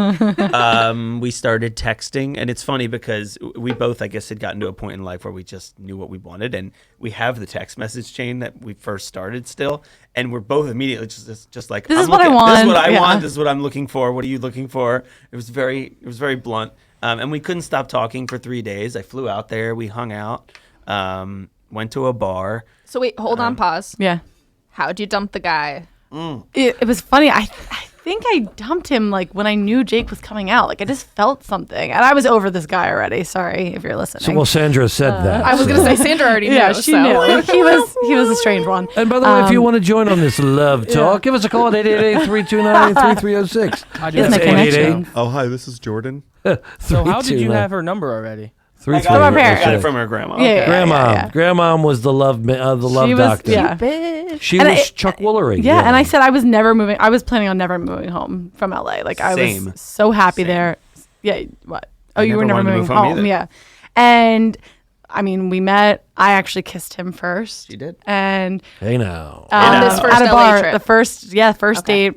we started texting, and it's funny because we both, I guess, had gotten to a point in life where we just knew what we wanted, and we have the text message chain that we first started still, and we're both immediately just like, This I'm is what I looking- want. This is what I Yeah. want. This is what I'm looking for. What are you looking for? It was very blunt, and we couldn't stop talking for 3 days. I flew out there. We hung out. Went to a bar. So wait, hold on, pause. Yeah. How'd you dump the guy? It was funny. I think I dumped him like when I knew Jake was coming out. Like I just felt something, and I was over this guy already. Sorry if you're listening. So, well, Sandra said that. I was gonna say Sandra already knows. yeah, she so. knew. He was a strange one. And by the way, if you want to join on this love talk, give us a call at 888-329-3306. Kismet Connections. Oh, hi, this is Jordan. So how did you have her number already? I got it from her grandma. Yeah, Grandma. Grandma was the love She was, doctor. yeah. She And was Chuck Woolery. Yeah, and I said I was never moving. I was planning on never moving home from LA. Like I Same. was so happy there. Yeah. What? Oh, you were never never wanted to moving move home home. either. Yeah. And I mean, we met. I actually kissed him first. She did. And Hey now. On this first at a LA bar, trip. the first date,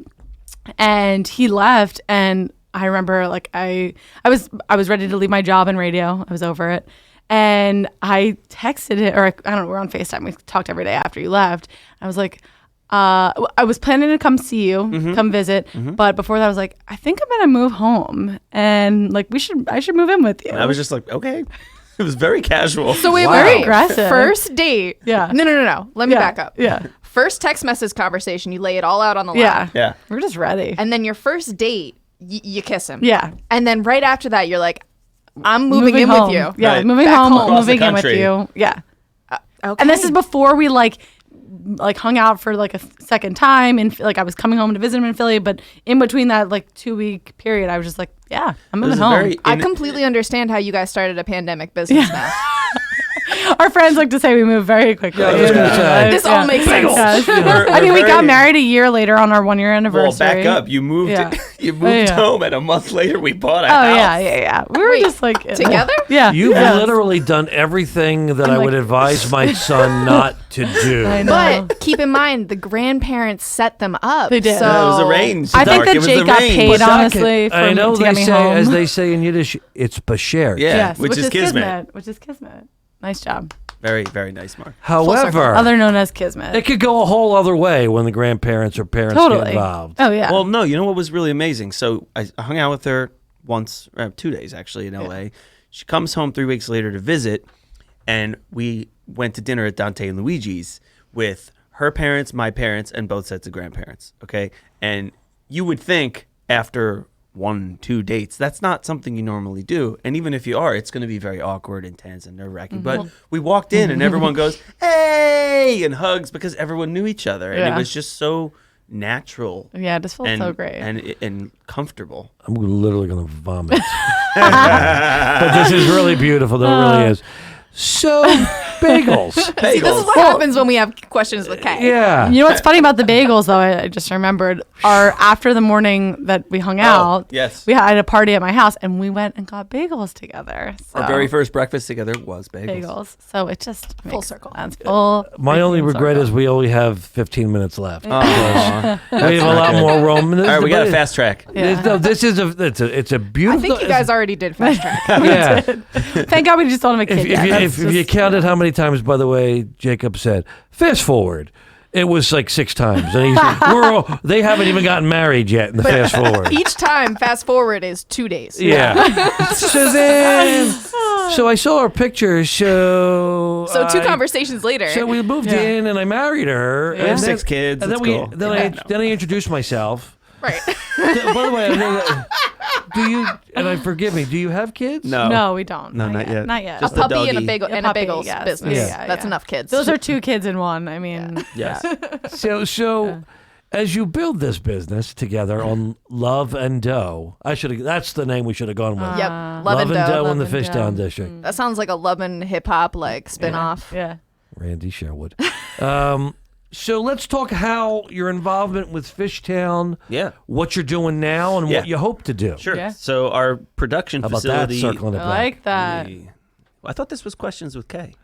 and he left, and I remember like I was ready to leave my job in radio. I was over it, and I texted it, or I don't know, we're on FaceTime. We talked every day after you left. I was like, I was planning to come see you, come visit, but before that, I was like, I think I'm gonna move home, and like I should move in with you. And I was just like, okay. It was very casual. So wait, Very wait. aggressive. First date. Yeah. No. Let me Yeah, back up. yeah. First text message conversation. You lay it all out on the line. Yeah. Yeah. We're just ready. And then your first date, you kiss him. Yeah. And then right after that, you're like, I'm moving in home. with you. Yeah, Right. moving Back home, home. Across the moving in with country. you. Yeah. Okay. And this is before we like hung out for like a second time, and like I was coming home to visit him in Philly, but in between that like 2-week period, I was just like, yeah, I'm It was moving a home. very I completely understand how you guys started a pandemic business now. Our friends like to say we moved very quickly. I was gonna say. This all makes sense. Yes. We're I mean, we got very- married a year later on our 1-year Well, anniversary. back up. You moved. Yeah. You moved Yeah. home, and a month later, we bought a Oh house. yeah. We were Wait, just like together? Yeah. You've yeah. literally done everything that I like- would advise my son not to do. I know. But keep in mind, the grandparents set them up. They did. So Yeah, it was arranged. I think Mark. that It was Jake got arranged. paid But that honestly can- I know to get they me say, home. as they say in Yiddish, it's bashert. Yeah, Yes, which is Kismet. Which is Kismet. Nice job. Very, very nice, Mark. However, Other known as Kismet. it could go a whole other way when the grandparents or parents Totally. get involved. Oh yeah. Well, no, you know what was really amazing? So I hung out with her once, 2 days actually in LA. She comes home 3 weeks later to visit, and we went to dinner at Dante and Luigi's with her parents, my parents, and both sets of grandparents. Okay, and you would think after 1-2 dates, that's not something you normally do. And even if you are, it's going to be very awkward, intense, and nerve-wracking. But we walked in, and everyone goes, "Hey!" and hugs because everyone knew each other, and it Yeah. was just so natural. yeah, it just felt And, so great. and comfortable. I'm literally going to vomit. But this is really beautiful. Though it really is. So Bagels. See, this is what happens when we have questions with Kae. Yeah. You know what's funny about the bagels, though? I just remembered. After the morning that we hung out, yes, we had a party at my house, and we went and got bagels together. So, our very first breakfast together was bagels. So it just Full circle. My only regret is we only have 15 minutes left. We have a lot more room. All right, we got a fast track. No, this is it's a beautiful. I think you guys already did fast track. Yeah. Thank God we just don't have a kid yet. If you counted how many times, by the way, Jacob said, fast forward. It was like 6 times. And they haven't even gotten married yet in the fast forward. Each time, fast forward is 2 days. Yeah. So I saw her pictures. So 2 conversations later. So we moved in, and I married her. We have 6 kids. And then I introduced myself. Right. By the way, do you? And forgive me. Do you have kids? No, we don't. No, not yet. Not yet. Just a puppy doggy. and a bagel and a bagels yes. business. Yeah. That's enough kids. Those are 2 kids in one. I mean, Yes. So as you build this business together on Love and Dough, that's the name we should have gone with. Yep. Love and Dough in the and Fishtown Dough. District. That sounds like a love and hip hop like spin-off. Yeah. Randy Sherwood. So let's talk how your involvement with Fishtown, what you're doing now, and what you hope to do. Sure. Yeah. So our production How about facility. that, circling it I back? like that. I thought this was questions with Kae.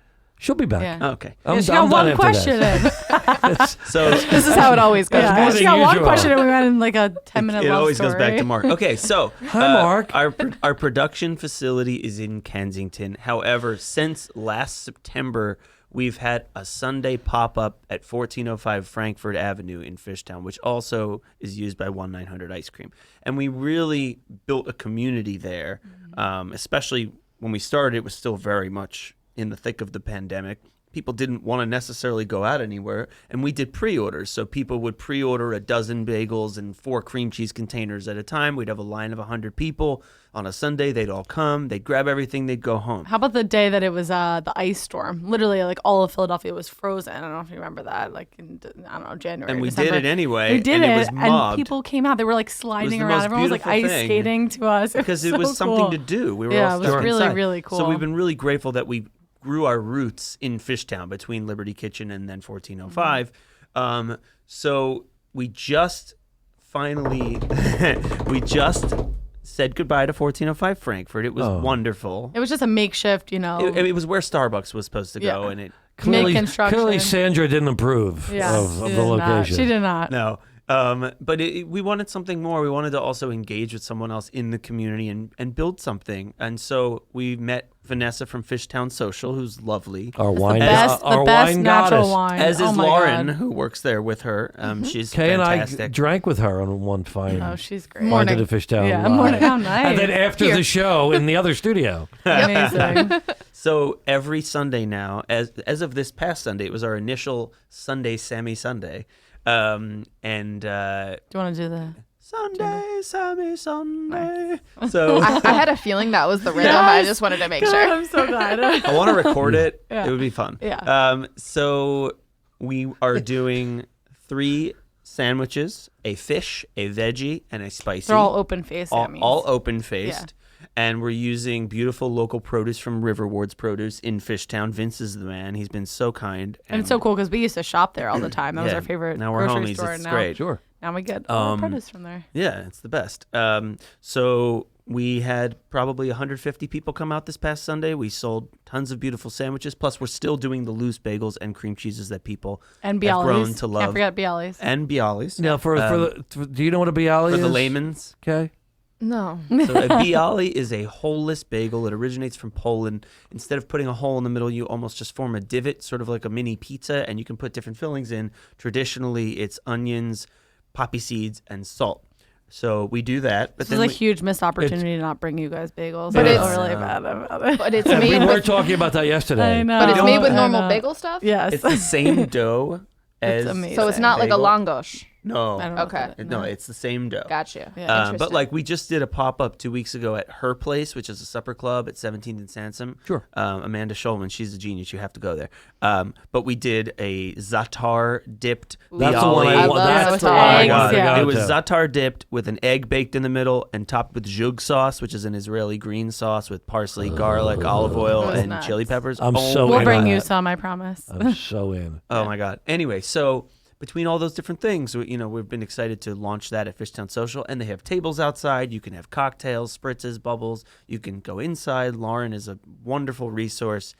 She'll be back. Yeah. Oh, okay. I'm She got done one after question that. in. So This is how it always goes. Yeah, more she than got one usual. question and we went in like a 10-minute it love always story. goes back to Mark. Okay, so Hi, Mark. Our production facility is in Kensington. However, since last September, we've had a Sunday pop-up at 1405 Frankfurt Avenue in Fishtown, which also is used by 1-900 Ice Cream. And we really built a community there, especially when we started. It was still very much in the thick of the pandemic. People didn't want to necessarily go out anywhere, and we did pre-orders. So people would pre-order a dozen bagels and 4 cream cheese containers at a time. We'd have a line of 100 people. On a Sunday, they'd all come. They'd grab everything. They'd go home. How about the day that it was the ice storm? Literally, like all of Philadelphia was frozen. I don't know if you remember that. Like in, I don't know, January. And we December. did it anyway. We did and it, it was mobbed. and people came out. They were like sliding the around. most Everyone was like ice beautiful thing. skating to us. Because it so was something cool. to do. We were Yeah, all it was stuck really, inside. really cool. So we've been really grateful that we grew our roots in Fishtown between Liberty Kitchen and then 1405. So we just finally said goodbye to 1405 Frankfurt. It was wonderful. It was just a makeshift, It was where Starbucks was supposed to go, and it Clearly, Sandra didn't approve of the location. She did not. No. But we wanted something more. We wanted to also engage with someone else in the community and build something. And so we met Vanessa from Fishtown Social, who's lovely. Our wine, the best wine natural goddess. wine. As is Oh my Lauren, God. who works there with her. She's Kae and I fantastic. drank with her on one fine. Oh, she's great. Wine to the Fishtown. Yeah, Live. morning. How nice. And then after the show in the other studio. Amazing. So every Sunday now, as of this past Sunday, it was our initial Sunday Sammy Sunday. Do you want to do the Sunday, Sammy Sunday? So I had a feeling that was the rhythm. I just wanted to make God, sure. I'm so glad. I want to record it. Yeah. It would be fun. Yeah. So we are doing 3 sandwiches, a fish, a veggie, and a spicy. They're all open-faced Sammys. All open-faced. And we're using beautiful local produce from River Ward's Produce in Fishtown. Vince is the man. He's been so kind. And it's so cool because we used to shop there all the time. That was Yeah. our favorite Now we're grocery homies. store. It's now, great. Sure. Now we get all the produce from there. Yeah, it's the best. So we had probably 150 people come out this past Sunday. We sold tons of beautiful sandwiches. Plus, we're still doing the loose bagels and cream cheeses that people And have grown Bialys. to love. Can't forget Bialys. And Bialys. Now, do you know what a bialy for is? the layman's. Okay. No. So a bialy is a holeless bagel. It originates from Poland. Instead of putting a hole in the middle, you almost just form a divot, sort of like a mini pizza, and you can put different fillings in. Traditionally, it's onions, poppy seeds, and salt. So we do that. But This is a huge missed opportunity to not bring you guys bagels. But I it's- feel really bad about it. But it's We made were with, talking about that yesterday. I know. but it's made with I normal know. bagel stuff. Yes. it's the same dough as amazing. So it's not like a bagel. langosh. No. I don't know. Okay. No, it's the same dough. Gotcha. Yeah. But Interesting. like we just did a pop-up 2 weeks ago at her place, which is a supper club at 17th and Sansom. Sure. Amanda Schulman, she's a genius. You have to go there. But we did a za'atar dipped That's the one I love That's the za'atar. one I Eggs, got. yeah. It was za'atar dipped with an egg baked in the middle and topped with zhug sauce, which is an Israeli green sauce with parsley, garlic, olive oil, That was and nuts. chili peppers. I'm Oh so my We'll in bring on you that. some, I promise. I'm so in. Oh my God. Anyway, so between all those different things, we've been excited to launch that at Fishtown Social, and they have tables outside. You can have cocktails, spritzes, bubbles. You can go inside. Lauren is a wonderful resource,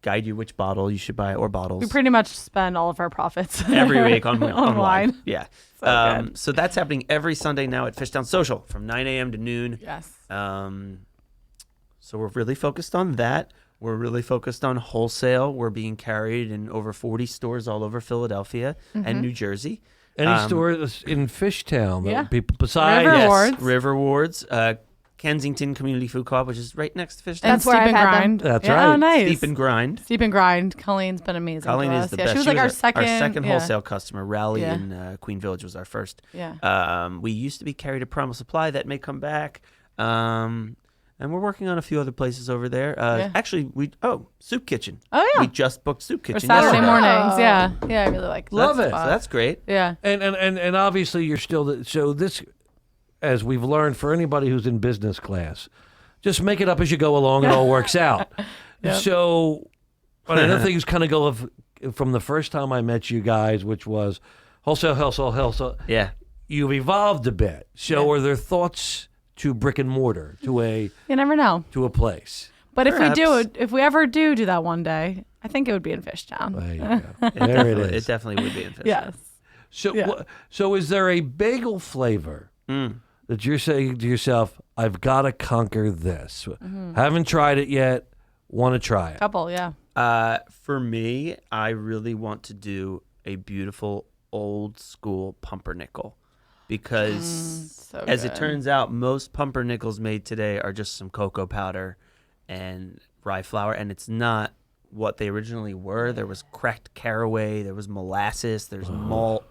guide you which bottle you should buy or bottles. We pretty much spend all of our profits every week on on wine. Yeah. So good. So that's happening every Sunday now at Fishtown Social from 9 a.m. to noon. Yes. So we're really focused on that. We're really focused on wholesale. We're being carried in over 40 stores all over Philadelphia and New Jersey. Any stores in Fishtown that Yeah. people besides River Yes, Wards. River Wards, Kensington Community Food Co-op, which is right next to Fishtown. And That's where Steep I've and had them. Grind. That's Yeah, right. Oh, nice. Steep and Grind. Steep and Grind. Colleen's been amazing. Colleen to is us. the Yeah, best. she was like our second. Our second yeah. wholesale customer. Rally Yeah. in Queen Village was our first. Yeah. We used to be carried at Primal Supply. That may come back. And we're working on a few other places over there. Yeah. Actually, Soup Kitchen. Oh, yeah. We just booked Soup For Kitchen Saturday yesterday. mornings. Yeah. Yeah, I really like Love that it. So spot. that's great. Yeah. And obviously you're still so this, as we've learned for anybody who's in business class, just make it up as you go along. It all works out. Yep. So, but I know things kind of go from the first time I met you guys, which was wholesale. Yeah. You've evolved a bit. So, are there thoughts to brick and mortar, to a You never know. place? But if we do Perhaps. it, if we ever do that one day, I think it would be in Fishtown. There you go. There it is. It definitely would be in Fishtown. Yes. So, Yeah. so is there a bagel flavor that you're saying to yourself, I've got to conquer this? Haven't tried it yet, want to try it. Couple, yeah. For me, I really want to do a beautiful old school pumpernickel because So as it good. turns out, most pumpernickels made today are just some cocoa powder and rye flour, and it's not what they originally were. There was cracked caraway, there was molasses, there's malt.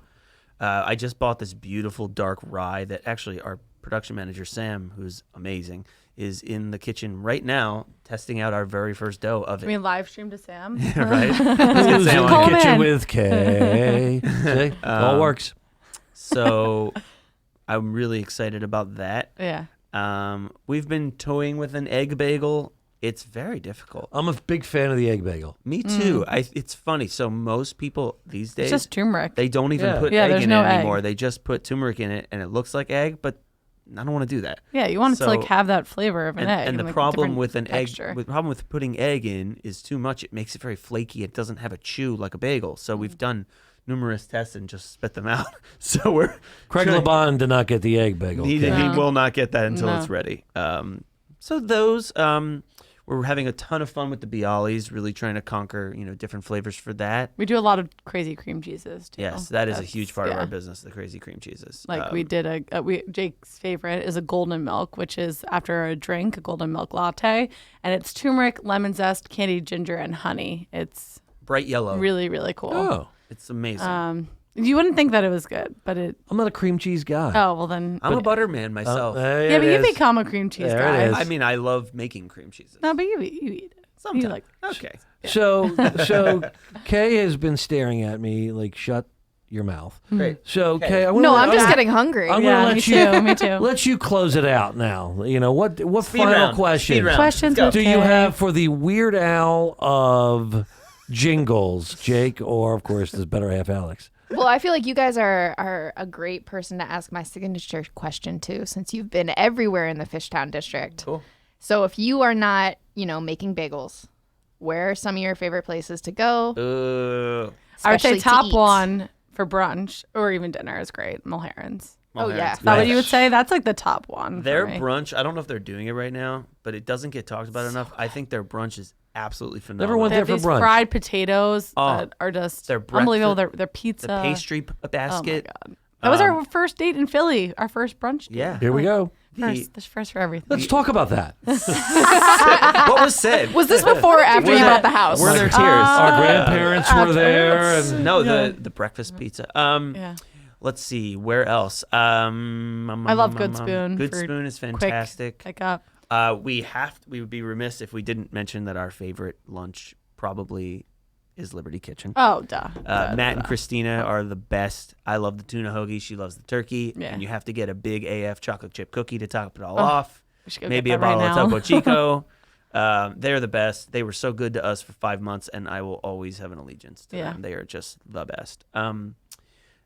I just bought this beautiful dark rye that actually our production manager, Sam, who's amazing, is in the kitchen right now testing out our very first dough of I it. mean, live stream to Sam. Right? Who's in Call the him kitchen in. with Kay? See? All works. So I'm really excited about that. Yeah. We've been toying with an egg bagel. It's very difficult. I'm a big fan of the egg bagel. Me too. It's funny. So most people these days, It's just turmeric. they don't even put Yeah, egg there's in no it egg. anymore. They just put turmeric in it, and it looks like egg, but I don't want to do that. Yeah, you want it to like So- have that flavor of an egg. And the like, problem different with an texture. egg, the problem with putting egg in is too much. It makes it very flaky. It doesn't have a chew like a bagel. So we've done numerous tests and just spit them out. So we're Craig trying- LeBon did not get the egg bagel. He Okay. will not get that until No. it's ready. So those we're having a ton of fun with the Bialys, really trying to conquer different flavors for that. We do a lot of crazy cream cheeses too. Yes, that is a That's- huge part of yeah. our business, the crazy cream cheeses. Like we did Jake's favorite is a golden milk, which is after a drink, a golden milk latte, and it's turmeric, lemon zest, candied ginger, and honey. It's bright yellow. really, really cool. Oh, It's amazing. You wouldn't think that it was good, but it. I'm not a cream cheese guy. Oh well, then. I'm a butter man myself. There yeah, it but you is. become a cream cheese There guy. it is. I mean, I love making cream cheeses. No, but you eat it. Sometimes. You like. Okay. So Kay has been staring at me like, shut your mouth. Great. So Okay. Kay, No, I'm just getting hungry. I'm Yeah, gonna me let you. too, me too. Let you close it out now. What Speed final round. question Speed round. Questions Let's with go. do you Kay. have for the Weird Al of jingles, Jake, or of course this better half Alex? Well, I feel like you guys are a great person to ask my signature question to, since you've been everywhere in the Fishtown District. Cool. So if you are not, making bagels, where are some of your favorite places to go? I would say especially to top eat? one for brunch or even dinner is great. Mulherron's. Oh, yeah. Is that what you would say? That's like the top one. for Their me. brunch, I don't know if they're doing it right now, but it doesn't get talked about enough. I think their brunch is absolutely phenomenal. Never went They there have for these brunch. fried potatoes Oh, that are just their unbelievable. breakfast- Their pizza. The pastry basket. Oh my god. That was our first date in Philly. Our first brunch date. Yeah. Here we go. First, first for everything. Let's talk about that. What was said? Was this before or after you bought the house? Were there tears? Our grandparents were there, and No, the breakfast pizza. Yeah. Let's see, where else? I love Good Spoon. Good for Spoon is fantastic. Pick up. We would be remiss if we didn't mention that our favorite lunch probably is Liberty Kitchen. Oh, duh. Matt and Christina are the best. I love the tuna hoagie. She loves the turkey. Yeah. And you have to get a big AF chocolate chip cookie to top it all off. We should go Maybe get a that bottle right of now. Topo Chico. They're the best. They were so good to us for 5 months, and I will always have an allegiance to them. They are just the best.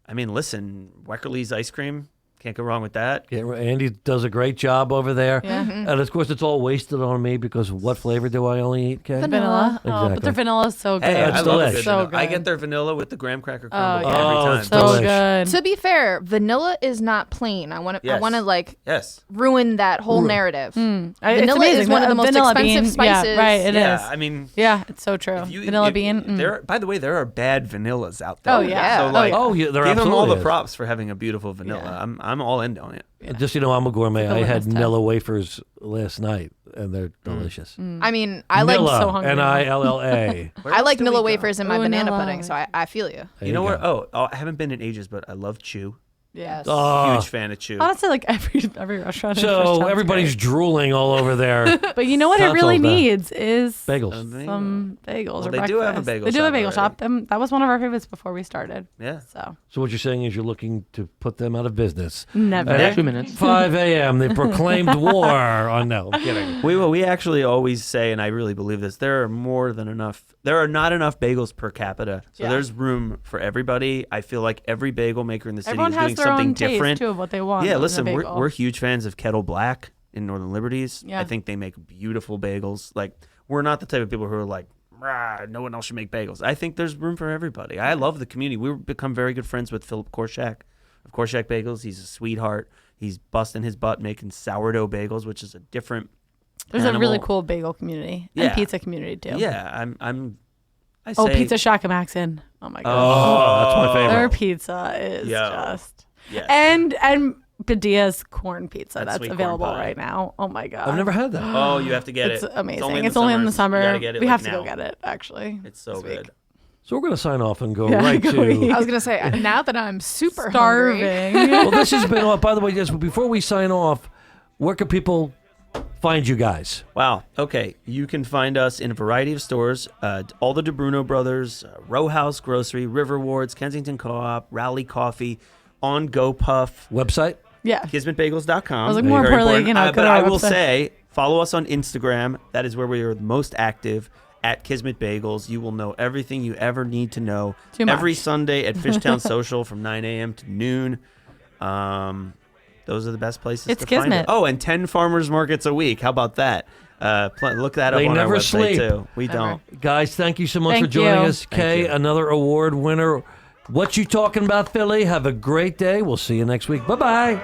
I mean, listen, Weckerly's ice cream. Can't go wrong with that. Yeah, Andy does a great job over there. Yeah. And of course, it's all wasted on me because what flavor do I only eat, Kay? Vanilla. Exactly. Oh, but their vanilla is so good. Hey, I love delish. it. So I good. get their vanilla with the graham cracker crumble yeah. every time. it's So delish. good. To be fair, vanilla is not plain. I want to. I Yes. want to like Yes. ruin that whole narrative. It's Vanilla amazing. is one of the most Vanilla expensive bean. spices. Yeah, right. It is. Yeah, I mean, Yeah, it's so true. Vanilla bean. By the way, there are bad vanillas out there. Oh, yeah. So like, Oh, yeah, there give them all absolutely the is. props for having a beautiful vanilla. Yeah. I'm all in on it. Just so you know, I'm a gourmet. I had litmus test. Nilla wafers last night, and they're delicious. I mean, I like Nilla, so hungry. N-I-L-L-A. I like do we Nilla go? wafers in my Ooh, banana Nilla. pudding, so I feel you. There You know what? go. Oh, I haven't been in ages, but I love Chew. Yes. Oh, Huge fan of Chew. Honestly, like every restaurant. in so Fishtown's everybody's great. drooling all over there. But you know what it That's really all bad. needs is Bagels. some bagels Well, or they do have a breakfast. bagel They do have a shop bagel shop. already. That was one of our favorites before we started. Yeah. So So what you're saying is you're looking to put them out of business. never. At 2 minutes. 5 a.m. They proclaimed war on. No, I'm kidding. We actually always say, and I really believe this, there are not enough bagels per capita. So Yeah. there's room for everybody. I feel like every bagel maker in the city Everyone is has doing their something own taste different. too of what they want. Yeah, in a listen, bagel. we're huge fans of Kettle Black in Northern Liberties. Yeah. I think they make beautiful bagels. Like, we're not the type of people who are like, "Rah, no one else should make bagels." I think there's room for everybody. I love the community. We've become very good friends with Philip Korshak of Korshak Bagels. He's a sweetheart. He's busting his butt making sourdough bagels, which is a different There's a really animal. cool bagel community Yeah. and pizza community too. Yeah, I Oh, say, Pizza Shack in Maxon. Oh my god. Oh, that's my favorite. Their pizza is Yo. just Yes. and Badia's corn pizza That's that's sweet corn available pie. right now. Oh my god. I've never had that. Oh, you have to get It's it. amazing. It's only in the summer. You gotta get it, We like, have to now. go get it actually. It's so this week. good. So we're going to sign off and go Yeah, right go to. eat. I was gonna say now that I'm super hungry. Starving. Well, this has been. Oh, by the way, just before we sign off, where can people find you guys? Wow. Okay. You can find us in a variety of stores. All the DeBruno Brothers, Row House Grocery, River Wards, Kensington Co-op, Rally Coffee, On GoPuff, Website? Yeah. KismetBagels.com. I was like, more Very importantly, important. go but to our I will website. say, follow us on Instagram. That is where we are the most active. At Kismet Bagels, you will know everything you ever need to know. Too much. Every Sunday at Fishtown Social from 9 a.m. to noon. Those are the best places It's to find Kismet. it. Oh, and 10 farmers markets a week. How about that? Look that up They on never our website sleep. too. We don't. Guys, thank you so much Thank for joining you. us. Thank Kay, you. another award winner. What you talking about, Philly? Have a great day. We'll see you next week. Bye-bye.